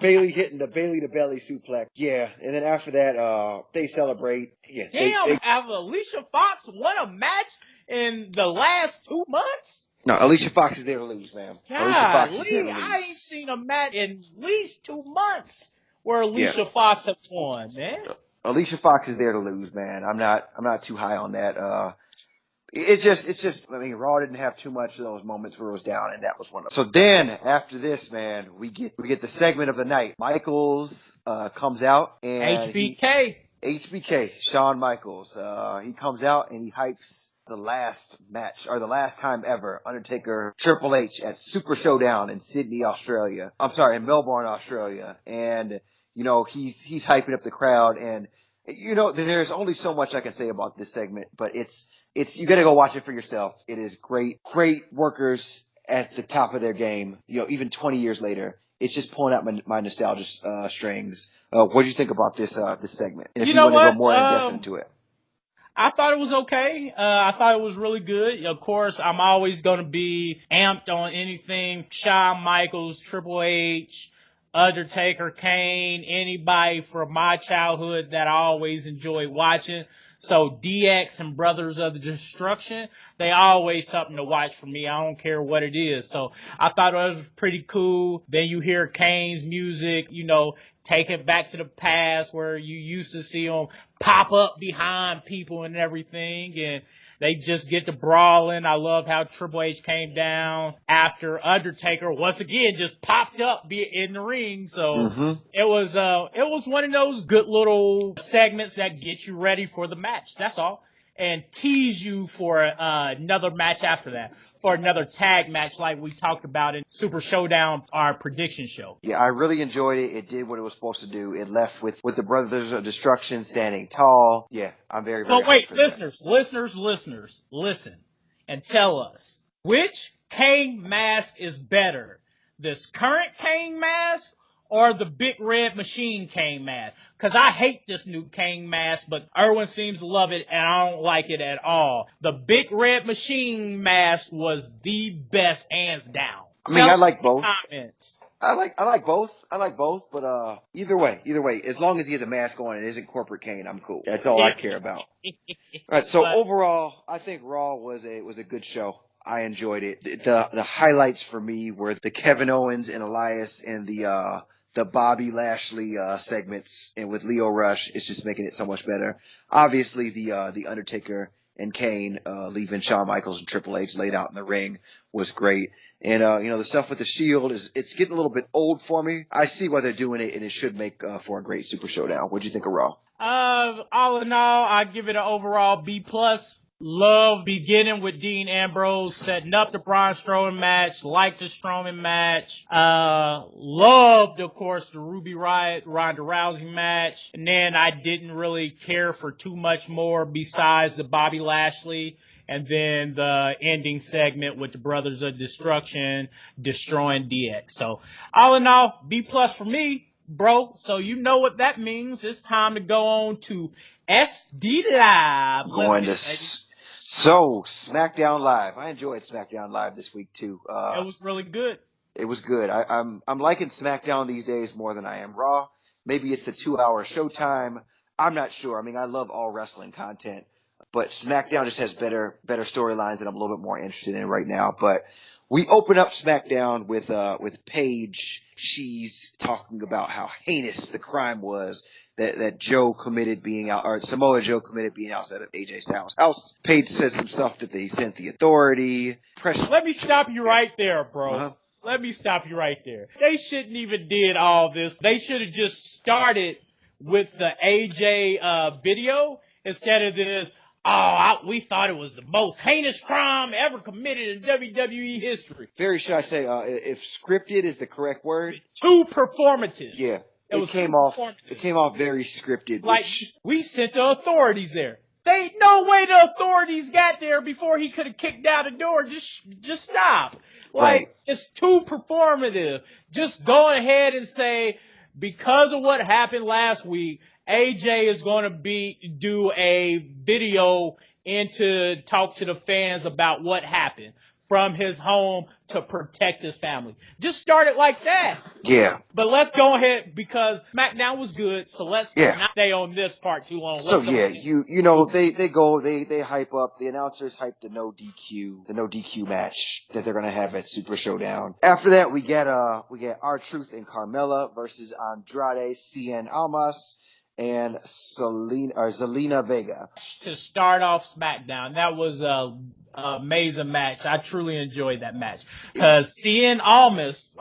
Speaker 2: Bayley hitting the Bayley to belly suplex. Yeah. And then after that, they celebrate. Yeah.
Speaker 1: Have Alicia Fox won a match in the last 2 months?
Speaker 2: No, Alicia Fox is there to lose, man.
Speaker 1: God, I ain't seen a match in at least 2 months where Alicia Fox has won, man.
Speaker 2: Alicia Fox is there to lose, man. I'm not too high on that. It's just, Raw didn't have too much of those moments where it was down, and that was one of them. So then, after this, man, we get the segment of the night. Michaels, comes out, and HBK, Shawn Michaels, he comes out and he hypes the last match, or the last time ever, Undertaker Triple H at Super Showdown in in Melbourne, Australia. And, he's hyping up the crowd, and, there's only so much I can say about this segment, but it's, you gotta go watch it for yourself. It is great workers at the top of their game, even 20 years later. It's just pulling out my nostalgia, strings. What do you think about this segment? And if you want to go more in depth into it.
Speaker 1: I thought it was okay. I thought it was really good. Of course, I'm always going to be amped on anything Shawn Michaels, Triple H, Undertaker, Kane, anybody from my childhood that I always enjoyed watching. So DX and Brothers of the Destruction, they always something to watch for me. I don't care what it is. So I thought it was pretty cool. Then you hear Kane's music, take it back to the past where you used to see them pop up behind people and everything, and they just get to brawling. I love how Triple H came down after Undertaker once again just popped up in the ring. So it was one of those good little segments that get you ready for the match. That's all. And tease you for another match after that, for another tag match like we talked about in Super Showdown, our prediction show.
Speaker 2: Yeah, I really enjoyed it. It did what it was supposed to do. It left with the Brothers of Destruction standing tall. Yeah, I'm very, very
Speaker 1: But wait,
Speaker 2: for
Speaker 1: listeners, listen and tell us, which Kane mask is better? This current Kane mask or the Big Red Machine Kane mask? Because I hate this new Kane mask, but Irwin seems to love it, and I don't like it at all. The Big Red Machine mask was the best, hands down.
Speaker 2: I mean, I like both.
Speaker 1: Comments.
Speaker 2: I like both. But either way, as long as he has a mask on and isn't corporate Kane, I'm cool. That's all I care about. All right. So overall, I think Raw was a good show. I enjoyed it. The highlights for me were the Kevin Owens and Elias and the Bobby Lashley segments, and with Lio Rush, it's just making it so much better. Obviously, the Undertaker and Kane leaving Shawn Michaels and Triple H laid out in the ring was great. And the stuff with the Shield it's getting a little bit old for me. I see why they're doing it, and it should make for a great Super Showdown. What'd you think of Raw?
Speaker 1: All in all, I give it an overall B+. Love beginning with Dean Ambrose, setting up the Braun Strowman match, like the Strowman match. Loved, of course, the Ruby Riott, Ronda Rousey match. And then I didn't really care for too much more besides the Bobby Lashley. And then the ending segment with the Brothers of Destruction destroying DX. So all in all, B+ for me, bro. So you know what that means. It's time to go on to SDLive.
Speaker 2: So, SmackDown Live. I enjoyed SmackDown Live this week too.
Speaker 1: It was really good.
Speaker 2: It was good. I'm liking SmackDown these days more than I am Raw. Maybe it's the 2-hour showtime. I'm not sure. I mean, I love all wrestling content, but SmackDown just has better storylines that I'm a little bit more interested in right now. But we open up SmackDown with Paige. She's talking about how heinous the crime was that Joe committed being out, or Samoa Joe committed being outside of AJ Styles' house. Paige says some stuff that they sent the authority.
Speaker 1: Let me stop you right there, bro. Let me stop you right there. They shouldn't even did all this. They should have just started with the AJ video instead of this. We thought it was the most heinous crime ever committed in WWE history.
Speaker 2: Very, should I say, if scripted is the correct word?
Speaker 1: Too performative.
Speaker 2: Yeah. It came off very scripted.
Speaker 1: Like, we sent the authorities there. They no way the authorities got there before he could have kicked down the door. Just stop. Like, It's too performative. Just go ahead and say, because of what happened last week, AJ is going to do a video to talk to the fans about what happened from his home to protect his family. Just start it like that.
Speaker 2: Yeah.
Speaker 1: But let's go ahead because SmackDown was good, so let's not stay on this part too long.
Speaker 2: So they hype up, the announcers hype the no DQ match that they're gonna have at Super Showdown. After that we get R-Truth and Carmella versus Andrade, Cien Almas, and Zelina Vega.
Speaker 1: To start off SmackDown, that was an amazing match. I truly enjoyed that match. Because Cien Almas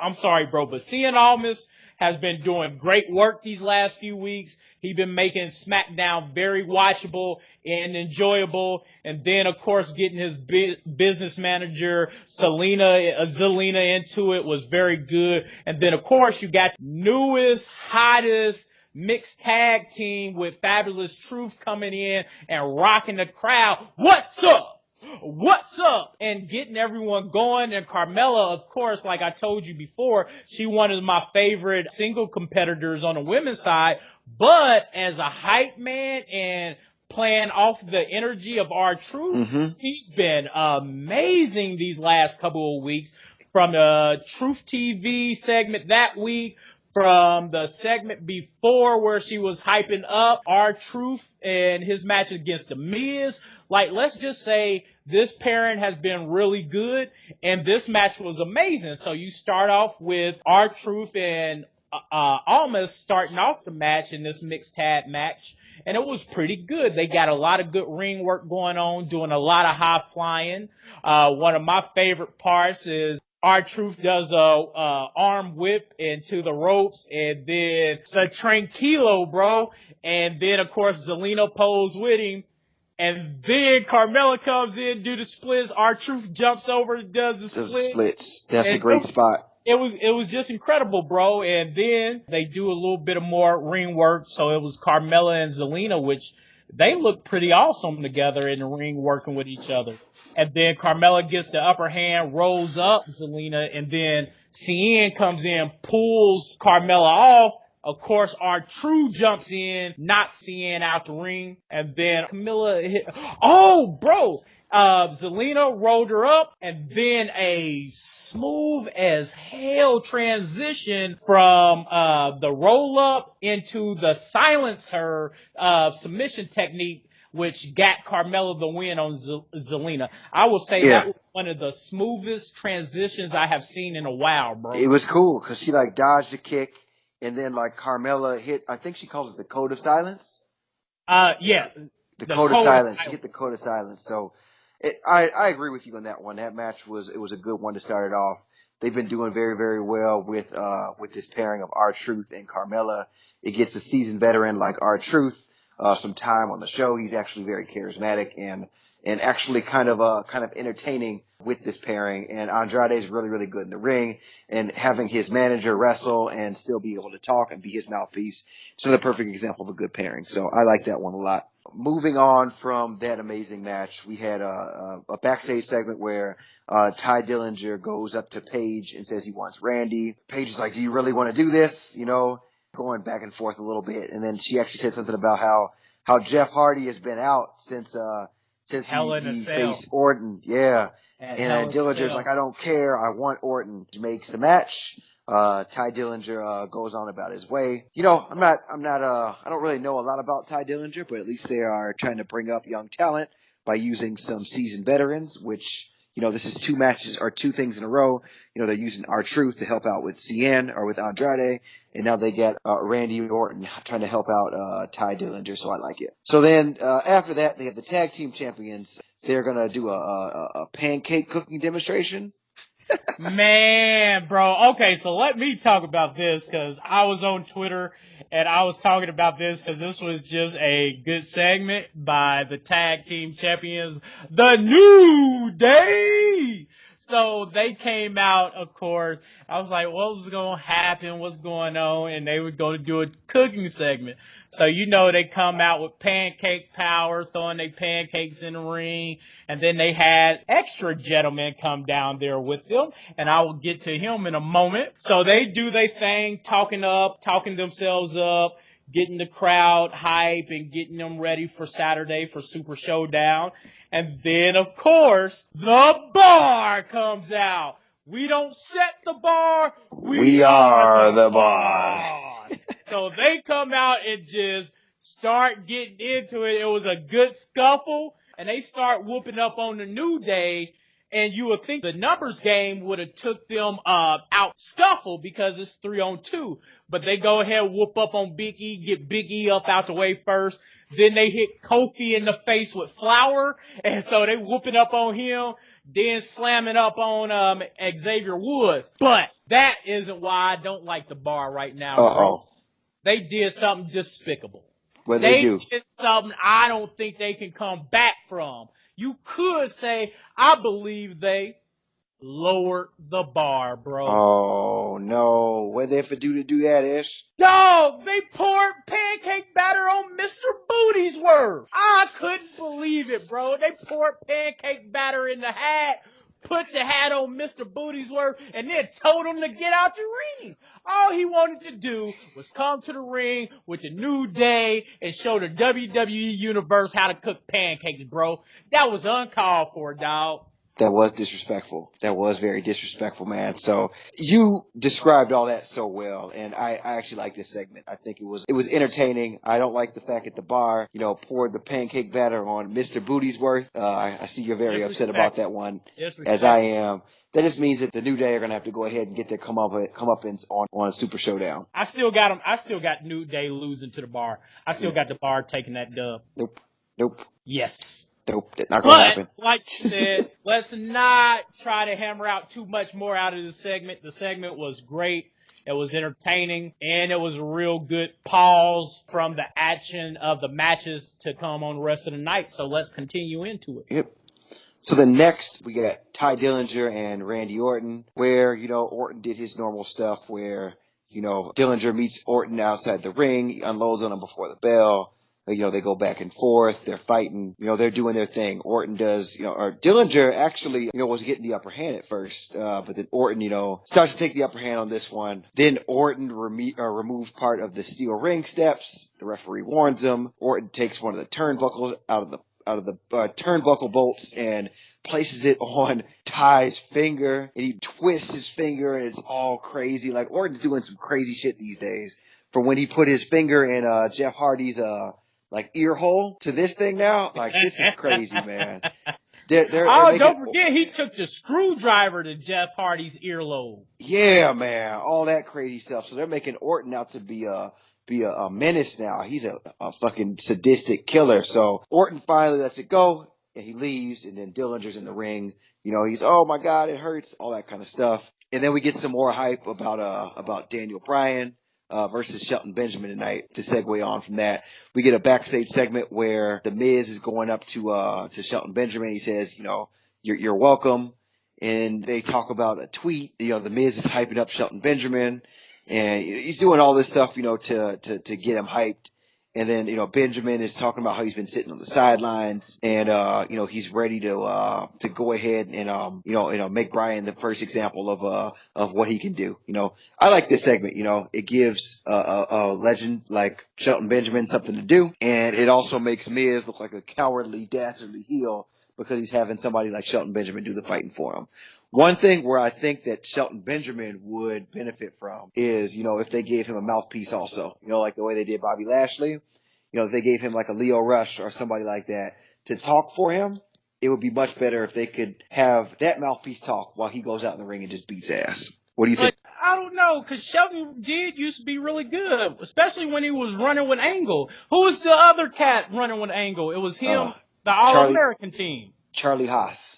Speaker 1: has been doing great work these last few weeks. He's been making SmackDown very watchable and enjoyable. And then, of course, getting his business manager, Zelina, into it was very good. And then, of course, you got newest, hottest mixed tag team with Fabulous Truth coming in and rocking the crowd. What's up? What's up? And getting everyone going. And Carmella, of course, like I told you before, she one of my favorite single competitors on the women's side. But as a hype man and playing off the energy of R-Truth, he's been amazing these last couple of weeks. From the Truth TV segment that week, from the segment before where she was hyping up R-Truth and his match against The Miz. Like, let's just say this pairing has been really good, and this match was amazing. So you start off with R-Truth and Almas starting off the match in this mixed tag match, and it was pretty good. They got a lot of good ring work going on, doing a lot of high flying. One of my favorite parts is R-Truth does a arm whip into the ropes, and then the Tranquilo, bro. And then, of course, Zelina pulls with him. And then Carmella comes in, do the splits. R-Truth jumps over, does the
Speaker 2: splits. That's a great spot.
Speaker 1: It was just incredible, bro. And then they do a little bit of more ring work. So it was Carmella and Zelina, which they look pretty awesome together in the ring working with each other. And then Carmella gets the upper hand, rolls up Zelina, and then Cien comes in, pulls Carmella off. Of course, R-Truth jumps in, knocks Cien out the ring, and then Camilla hit. Oh, bro! Zelina rolled her up, and then a smooth as hell transition from the roll up into the silencer submission technique, which got Carmella the win on Zelina. I will say that was one of the smoothest transitions I have seen in a while, bro.
Speaker 2: It was cool because she like dodged the kick. And then, like, Carmella hit, I think she calls it the code of silence.
Speaker 1: Yeah.
Speaker 2: The code of silence. She hit the code of silence. So, I agree with you on that one. That match was a good one to start it off. They've been doing very, very well with this pairing of R-Truth and Carmella. It gets a seasoned veteran like R-Truth, some time on the show. He's actually very charismatic and actually kind of entertaining with this pairing. And Andrade's really, really good in the ring, and having his manager wrestle and still be able to talk and be his mouthpiece. It's another perfect example of a good pairing. So I like that one a lot. Moving on from that amazing match, we had a backstage segment where Ty Dillinger goes up to Paige and says he wants Randy. Paige is like, do you really want to do this? You know, going back and forth a little bit. And then she actually said something about how Jeff Hardy has been out since he faced Orton. Yeah. And Dillinger's like, I don't care. I want Orton. He makes the match. Ty Dillinger goes on about his way. You know, I don't really know a lot about Ty Dillinger, but at least they are trying to bring up young talent by using some seasoned veterans, which, you know, this is two things in a row. You know, they're using R-Truth to help out with Cien or with Andrade, and now they get Randy Orton trying to help out Ty Dillinger, so I like it. So then after that, they have the tag team champions. They're going to do a pancake cooking demonstration.
Speaker 1: Man, bro. Okay, so let me talk about this because I was on Twitter and I was talking about this because this was just a good segment by the tag team champions, The New Day. So they came out, of course. I was like, what was going to happen? What's going on? And they were going to do a cooking segment. So, you know, they come out with pancake power, throwing their pancakes in the ring. And then they had extra gentlemen come down there with them. And I will get to him in a moment. So they do their thing, talking themselves up, getting the crowd hype and getting them ready for Saturday for Super Showdown. And then, of course, the bar comes out. We don't set the bar. We are the bar. So they come out and just start getting into it. It was a good scuffle. And they start whooping up on the New Day. And you would think the numbers game would have took them out scuffle because it's 3-on-2. But they go ahead and whoop up on Big E, get Big E up out the way first. Then they hit Kofi in the face with flour. And so they whooping up on him. Then slamming up on Xavier Woods. But that isn't why I don't like the bar right now, bro. They did something despicable.
Speaker 2: What they do?
Speaker 1: Did something I don't think they can come back from. You could say, I believe they lowered the bar, bro.
Speaker 2: Oh, no. What did they have to do that, Ish?
Speaker 1: Dog, they poured pancake batter on Mr. Booty's Worth. I couldn't believe it, bro. They poured pancake batter in the hat, put the hat on Mr. Booty's Worth, and then told him to get out the ring. All he wanted to do was come to the ring with the New Day and show the WWE Universe how to cook pancakes, bro. That was uncalled for, dog.
Speaker 2: That was disrespectful. That was very disrespectful, man. So you described all that so well, and I actually like this segment. I think it was entertaining. I don't like the fact that the bar, you know, poured the pancake batter on Mr. Booty's Worth. I see you're very upset about that one, as I am. that just means that the New Day are going to have to go ahead and get their comeuppance on Super Showdown.
Speaker 1: I still got them. I still got New Day losing to the Bar. I still got the Bar taking that dub.
Speaker 2: Nope.
Speaker 1: Yes.
Speaker 2: Nope. That's not going to happen.
Speaker 1: Like you said, let's not try to hammer out too much more out of the segment. The segment was great. It was entertaining, and it was a real good pause from the action of the matches to come on the rest of the night. So let's continue into it.
Speaker 2: Yep. So the next, we got Ty Dillinger and Randy Orton, where, Orton did his normal stuff where, Dillinger meets Orton outside the ring, he unloads on him before the bell. They go back and forth, they're fighting, they're doing their thing. Orton does, or Dillinger actually, was getting the upper hand at first, but then Orton, starts to take the upper hand on this one. Then Orton removes part of the steel ring steps. The referee warns him. Orton takes one of the turnbuckles out of the turnbuckle bolts and places it on Ty's finger, and he twists his finger, and it's all crazy. Like, Orton's doing some crazy shit these days. From when he put his finger in Jeff Hardy's ear hole to this thing now, like, this is crazy, man.
Speaker 1: Don't forget he took the screwdriver to Jeff Hardy's earlobe.
Speaker 2: Yeah, man, all that crazy stuff. So they're making Orton out to be a menace now. He's a fucking sadistic killer. So Orton finally lets it go, and he leaves, and then Dillinger's in the ring. He's, oh my God, it hurts, all that kind of stuff. And then we get some more hype about Daniel Bryan versus Shelton Benjamin tonight. To segue on from that, we get a backstage segment where The Miz is going up to Shelton Benjamin. He says, you're welcome. And they talk about a tweet. The Miz is hyping up Shelton Benjamin. And he's doing all this stuff, to get him hyped. And then, Benjamin is talking about how he's been sitting on the sidelines, and he's ready to go ahead and make Bryan the first example of what he can do. I like this segment. It gives a legend like Shelton Benjamin something to do, and it also makes Miz look like a cowardly, dastardly heel because he's having somebody like Shelton Benjamin do the fighting for him. One thing where I think that Shelton Benjamin would benefit from is, if they gave him a mouthpiece also, like the way they did Bobby Lashley, if they gave him like a Leo Rush or somebody like that to talk for him, it would be much better if they could have that mouthpiece talk while he goes out in the ring and just beats ass. What do you think?
Speaker 1: I don't know, because Shelton used to be really good, especially when he was running with Angle. Who was the other cat running with Angle? It was him, the All-American team.
Speaker 2: Charlie Haas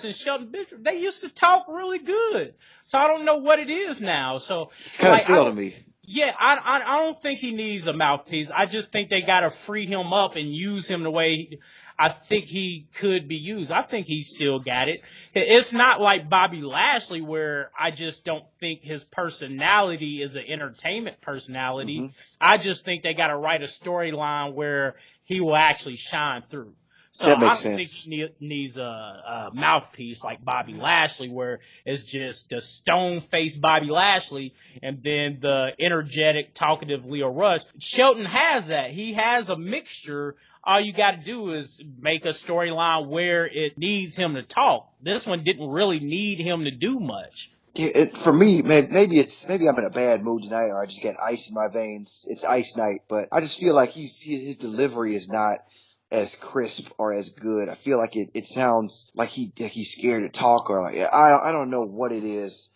Speaker 1: and Shelton Benjamin, they used to talk really good. So I don't know what it is now. So
Speaker 2: it's kind of still to me.
Speaker 1: Yeah, I don't think he needs a mouthpiece. I just think they got to free him up and use him the way I think he could be used. I think he still got it. It's not like Bobby Lashley where I just don't think his personality is an entertainment personality. Mm-hmm. I just think they got to write a storyline where he will actually shine through. So I don't think he needs a mouthpiece like Bobby Lashley, where it's just the stone-faced Bobby Lashley and then the energetic, talkative Leo Rush. Shelton has that. He has a mixture. All you got to do is make a storyline where it needs him to talk. This one didn't really need him to do much.
Speaker 2: Yeah, for me, maybe I'm in a bad mood tonight, or I just get ice in my veins. It's ice night, but I just feel like his delivery is not as crisp or as good. I feel like it sounds like he's scared to talk, or like I don't know what it is,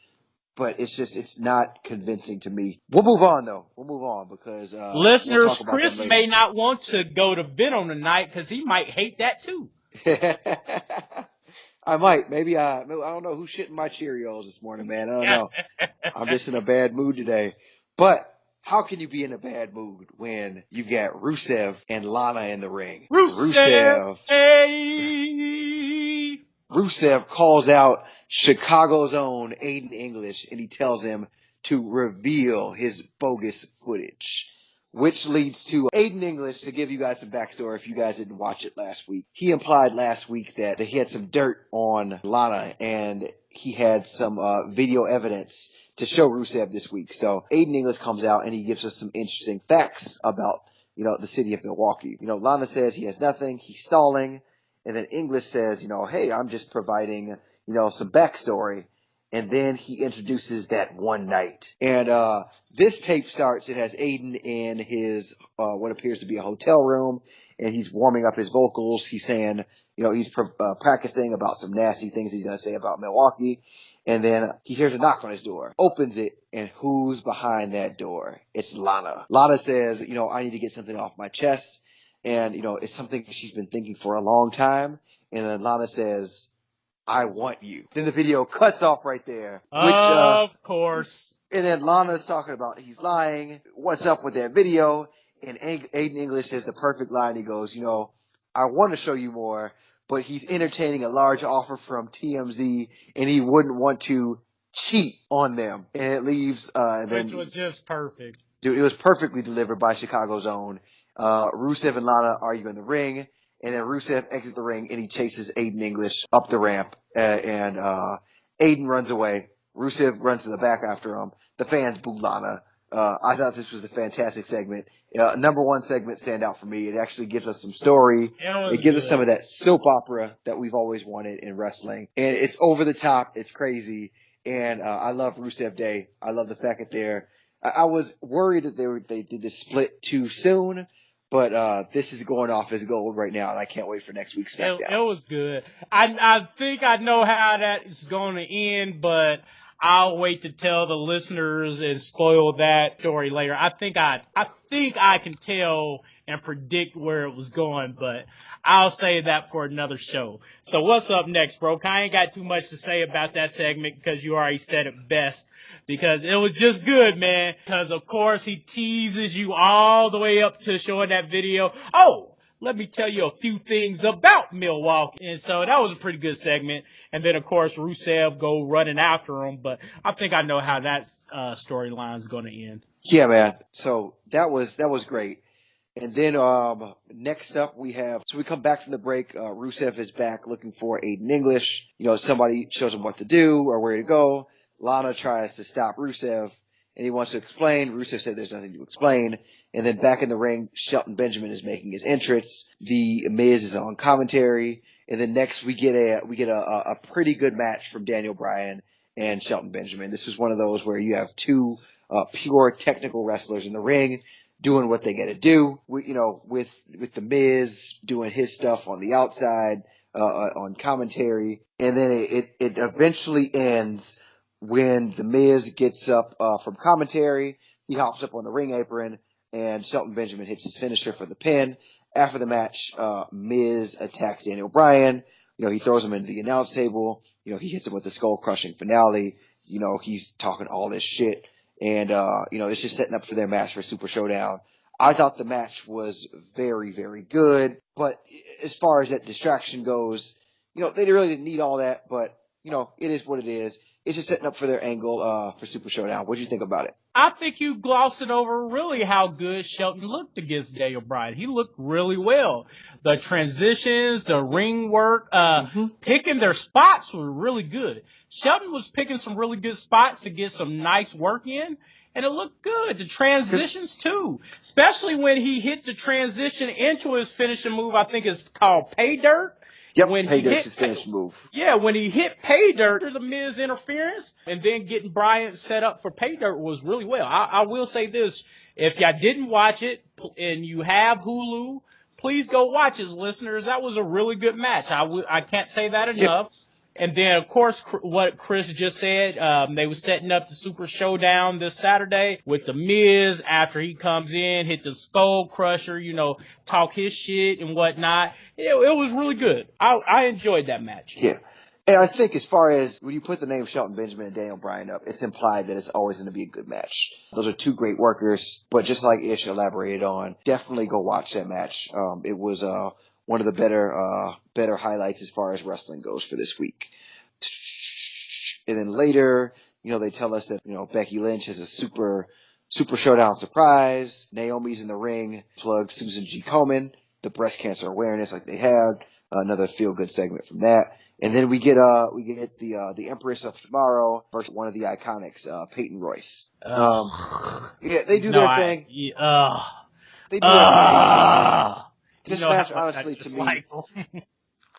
Speaker 2: but it's not convincing to me. We'll move on though. Because
Speaker 1: listeners, Chris may not want to go to Venom tonight because he might hate that too.
Speaker 2: I might. Maybe I don't know who's shitting my Cheerios this morning, man. I don't know. I'm just in a bad mood today. But how can you be in a bad mood when you got Rusev and Lana in the ring?
Speaker 1: Rusev! Hey!
Speaker 2: Rusev calls out Chicago's own Aiden English, and he tells him to reveal his bogus footage. Which leads to Aiden English, to give you guys some backstory if you guys didn't watch it last week. He implied last week that he had some dirt on Lana, and he had some video evidence to show Rusev this week. So Aiden English comes out and he gives us some interesting facts about, the city of Milwaukee. Lana says he has nothing, he's stalling, and then English says, hey, I'm just providing, some backstory. And then he introduces that one night. And this tape starts, it has Aiden in his what appears to be a hotel room, and he's warming up his vocals. He's saying, He's practicing about some nasty things he's going to say about Milwaukee. And then he hears a knock on his door, opens it, and who's behind that door? It's Lana. Lana says, I need to get something off my chest. And, it's something she's been thinking for a long time. And then Lana says, I want you. Then the video cuts off right there.
Speaker 1: Of course.
Speaker 2: And then Lana's talking about he's lying. What's up with that video? And Aiden English says the perfect line. He goes, I want to show you more, but he's entertaining a large offer from TMZ, and he wouldn't want to cheat on them. And it leaves,
Speaker 1: which was just perfect.
Speaker 2: Dude, it was perfectly delivered by Chicago's own. Rusev and Lana argue in the ring, and then Rusev exits the ring, and he chases Aiden English up the ramp, and Aiden runs away. Rusev runs to the back after him. The fans boo Lana. I thought this was a fantastic segment. Number one segment stand out for me. It actually gives us some story. It gives us some of that soap opera that we've always wanted in wrestling. And it's over the top. It's crazy. And I love Rusev Day. I love the fact that I was worried that they did this split too soon. But this is going off as gold right now, and I can't wait for next week's SmackDown.
Speaker 1: It was good. I think I know how that is going to end, but I'll wait to tell the listeners and spoil that story later. I think I can tell and predict where it was going, but I'll say that for another show. So what's up next, bro? I ain't got too much to say about that segment because you already said it best. Because it was just good, man. Because, of course, he teases you all the way up to showing that video. Oh, let me tell you a few things about Milwaukee. And so that was a pretty good segment. And then, of course, Rusev go running after him. But I think I know how that storyline is going to end.
Speaker 2: Yeah, man. So that was great. And then next up we come back from the break. Rusev is back looking for Aiden English. Somebody shows him what to do or where to go. Lana tries to stop Rusev, and he wants to explain. Rusev said there's nothing to explain. And then back in the ring, Shelton Benjamin is making his entrance. The Miz is on commentary. And then next we get a pretty good match from Daniel Bryan and Shelton Benjamin. This is one of those where you have two pure technical wrestlers in the ring doing what they got to do. With the Miz doing his stuff on the outside on commentary, and then it eventually ends when the Miz gets up from commentary. He hops up on the ring apron, and Shelton Benjamin hits his finisher for the pin. After the match, Miz attacks Daniel Bryan. He throws him into the announce table. He hits him with the skull-crushing finale. He's talking all this shit. And, it's just setting up for their match for Super Showdown. I thought the match was very, very good. But as far as that distraction goes, they really didn't need all that. But, it is what it is. It's just setting up for their angle for Super Showdown. What do you think about it?
Speaker 1: I think you glossing over really how good Shelton looked against Daniel Bryan. He looked really well. The transitions, the ring work, picking their spots were really good. Shelton was picking some really good spots to get some nice work in, and it looked good. The transitions too, especially when he hit the transition into his finishing move. I think it's called Pay Dirt.
Speaker 2: Yep, Pay Dirt's his finish move.
Speaker 1: Yeah, when he hit Pay Dirt, the Miz interference, and then getting Bryan set up for Pay Dirt was really well. I will say this. If y'all didn't watch it and you have Hulu, please go watch it, listeners. That was a really good match. I can't say that enough. Yep. And then, of course, what Chris just said, they were setting up the Super Showdown this Saturday with the Miz after he comes in, hit the skull crusher, talk his shit and whatnot. It was really good. I enjoyed that match.
Speaker 2: Yeah. And I think as far as when you put the name Shelton Benjamin and Daniel Bryan up, it's implied that it's always going to be a good match. Those are two great workers, but just like Ish elaborated on, definitely go watch that match. It was one of the better highlights as far as wrestling goes for this week. And then later, they tell us that, Becky Lynch has a Super Showdown surprise. Naomi's in the ring, plug Susan G. Komen, the breast cancer awareness like they had. Another feel-good segment from that. And then we get the Empress of Tomorrow versus one of the Iconics, Peyton Royce. Yeah, they do their thing. They do their thing. This match, honestly, to me,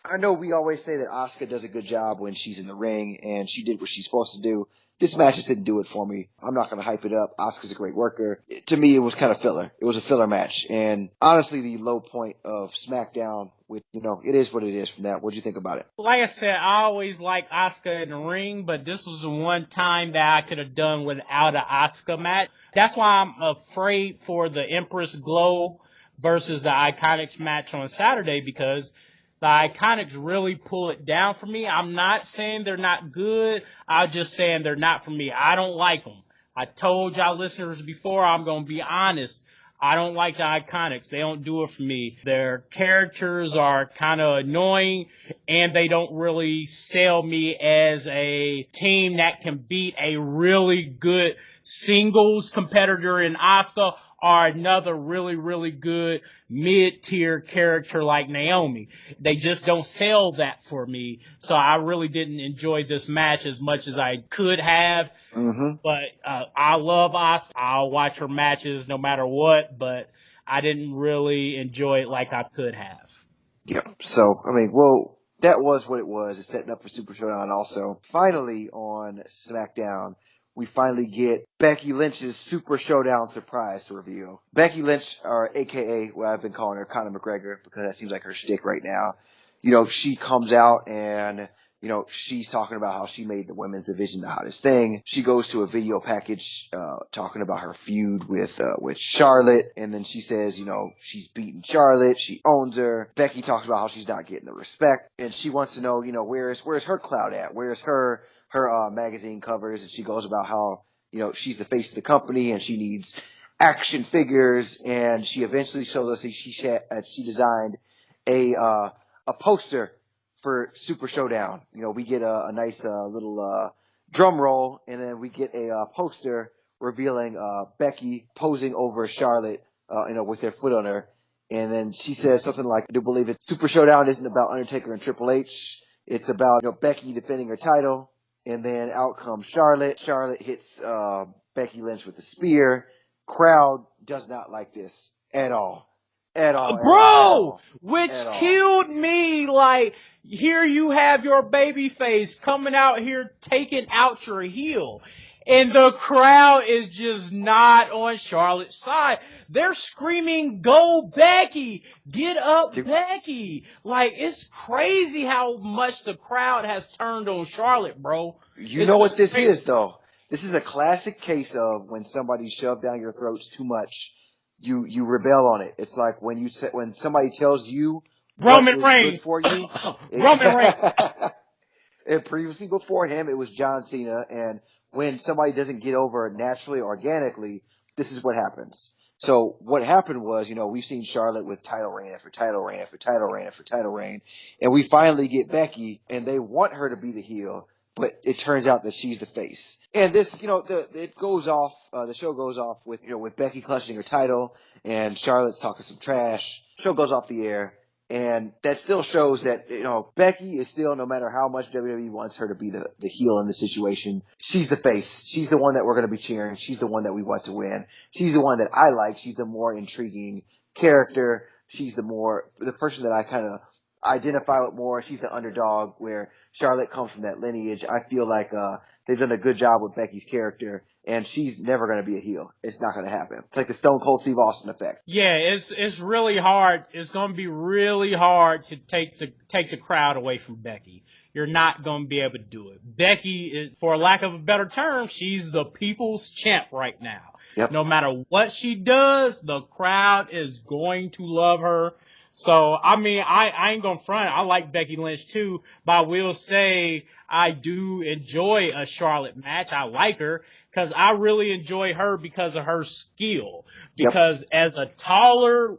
Speaker 2: I know we always say that Asuka does a good job when she's in the ring, and she did what she's supposed to do. this match just didn't do it for me. I'm not going to hype it up. Asuka's a great worker. To me, it was kind of filler. It was a filler match. And honestly, the low point of SmackDown, which, it is what it is from that. What'd you think about it?
Speaker 1: Like I said, I always like Asuka in the ring, but this was the one time that I could have done without an Asuka match. That's why I'm afraid for the Empress Glow versus the Iconics match on Saturday, because the Iconics really pull it down for me. I'm not saying they're not good. I'm just saying they're not for me. I don't like them. I told y'all listeners before, I'm going to be honest. I don't like the Iconics. They don't do it for me. Their characters are kind of annoying, and they don't really sell me as a team that can beat a really good singles competitor in Asuka or another really, really good mid-tier character like Naomi. They just don't sell that for me. So I really didn't enjoy this match as much as I could have.
Speaker 2: Mm-hmm.
Speaker 1: But I love Asuka. I'll watch her matches no matter what, but I didn't really enjoy it like I could have.
Speaker 2: Yep. So, that was what it was. It's setting up for Super Showdown also. Finally, on SmackDown, we finally get Becky Lynch's Super Showdown surprise to reveal. Becky Lynch, or AKA what I've been calling her, Conor McGregor, because that seems like her shtick right now. She comes out and, she's talking about how she made the women's division the hottest thing. She goes to a video package, talking about her feud with Charlotte. And then she says, she's beaten Charlotte. She owns her. Becky talks about how she's not getting the respect. And she wants to know, where's her clout at? Where's her magazine covers? And she goes about how, she's the face of the company and she needs action figures. And she eventually shows us that she designed a poster for Super Showdown. We get a nice little drum roll, and then we get a poster revealing Becky posing over Charlotte, with her foot on her. And then she says something like, I do believe it. Super Showdown isn't about Undertaker and Triple H. It's about Becky defending her title. And then out comes Charlotte. Charlotte hits Becky Lynch with a spear. Crowd does not like this at all.
Speaker 1: Bro, which killed me. Like, here you have your baby face coming out here taking out your heel. And the crowd is just not on Charlotte's side. They're screaming, "Go Becky! Get up, Becky!" Like, it's crazy how much the crowd has turned on Charlotte, bro.
Speaker 2: You know what this is, though? This is a classic case of when somebody shoved down your throats too much, you rebel on it. It's like when somebody tells you
Speaker 1: Roman Reigns
Speaker 2: good for you.
Speaker 1: Roman Reigns.
Speaker 2: And previously before him, it was John Cena. And when somebody doesn't get over naturally, organically, this is what happens. So what happened was, we've seen Charlotte with title reign after title reign after title reign after title reign. And we finally get Becky, and they want her to be the heel, but it turns out that she's the face. And this, it goes off, the show goes off with Becky clutching her title and Charlotte's talking some trash. Show goes off the air. And that still shows that, Becky is still, no matter how much WWE wants her to be the heel in the situation, she's the face. She's the one that we're going to be cheering. She's the one that we want to win. She's the one that I like. She's the more intriguing character. She's the person that I kind of identify with more. She's the underdog, where Charlotte comes from that lineage. I feel like they've done a good job with Becky's character, and she's never going to be a heel. It's not going to happen. It's like the Stone Cold Steve Austin effect.
Speaker 1: Yeah, it's really hard. It's going to be really hard to take the crowd away from Becky. You're not going to be able to do it. Becky is, for lack of a better term, she's the people's champ right now.
Speaker 2: Yep.
Speaker 1: No matter what she does, the crowd is going to love her. So, I ain't gonna front. I like Becky Lynch too, but I will say I do enjoy a Charlotte match. I like her because I really enjoy her because of her skill. Because as a taller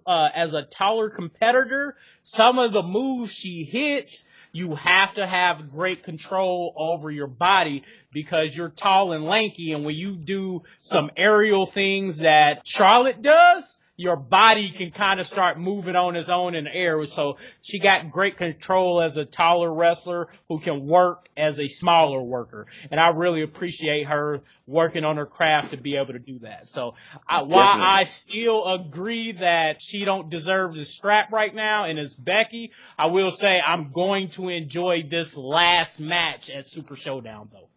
Speaker 1: competitor, some of the moves she hits, you have to have great control over your body because you're tall and lanky. And when you do some aerial things that Charlotte does, your body can kind of start moving on its own in the air. So she got great control as a taller wrestler who can work as a smaller worker. And I really appreciate her working on her craft to be able to do that. So while I still agree that she don't deserve the strap right now and it's Becky, I will say I'm going to enjoy this last match at Super Showdown though.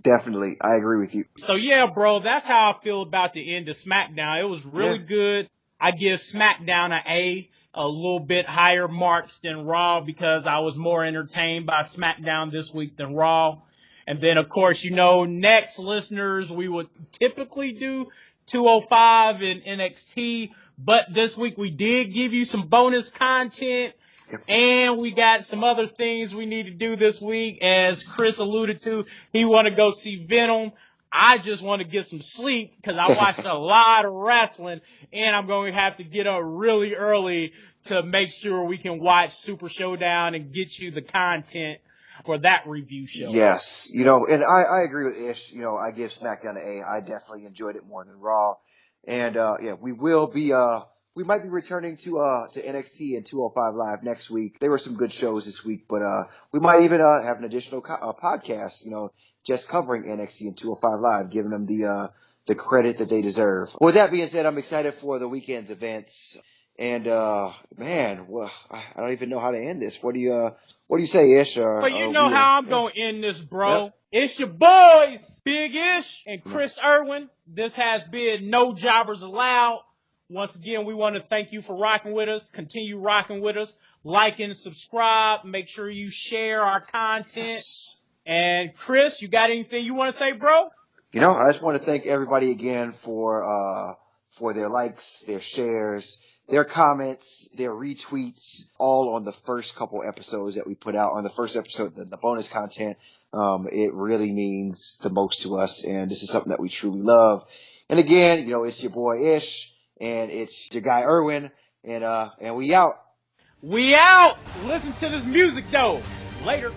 Speaker 2: Definitely. I agree with you.
Speaker 1: So yeah, bro, that's how I feel about the end of SmackDown. It was really good. I give SmackDown a little bit higher marks than Raw because I was more entertained by SmackDown this week than Raw. And then, of course, next, listeners, we would typically do 205 in NXT, but this week we did give you some bonus content. Yep. And we got some other things we need to do this week. As Chris alluded to, he want to go see Venom. I just want to get some sleep because I watched a lot of wrestling, and I'm going to have to get up really early to make sure we can watch Super Showdown and get you the content for that review show.
Speaker 2: Yes, and I agree with Ish. I give SmackDown an A. I definitely enjoyed it more than Raw. And we will be we might be returning to NXT and 205 Live next week. There were some good shows this week, but we might even have an additional podcast, just covering NXT and 205 Live, giving them the credit that they deserve. With that being said, I'm excited for the weekend's events. And man, well, I don't even know how to end this. What do you say, Ish?
Speaker 1: Well, you know how I'm gonna end this, bro. Yep. It's your boys, Big Ish and Chris Irwin. This has been No Jobbers Allowed. Once again, we want to thank you for rocking with us. Continue rocking with us. Like and subscribe. Make sure you share our content. Yes. And Chris, you got anything you want to say, bro?
Speaker 2: I just want to thank everybody again for their likes, their shares, their comments, their retweets, all on the first couple episodes that we put out. On the first episode, the bonus content, it really means the most to us, and this is something that we truly love. And again, it's your boy Ish, and it's your guy Irwin, and we out.
Speaker 1: We out! Listen to this music, though. Later.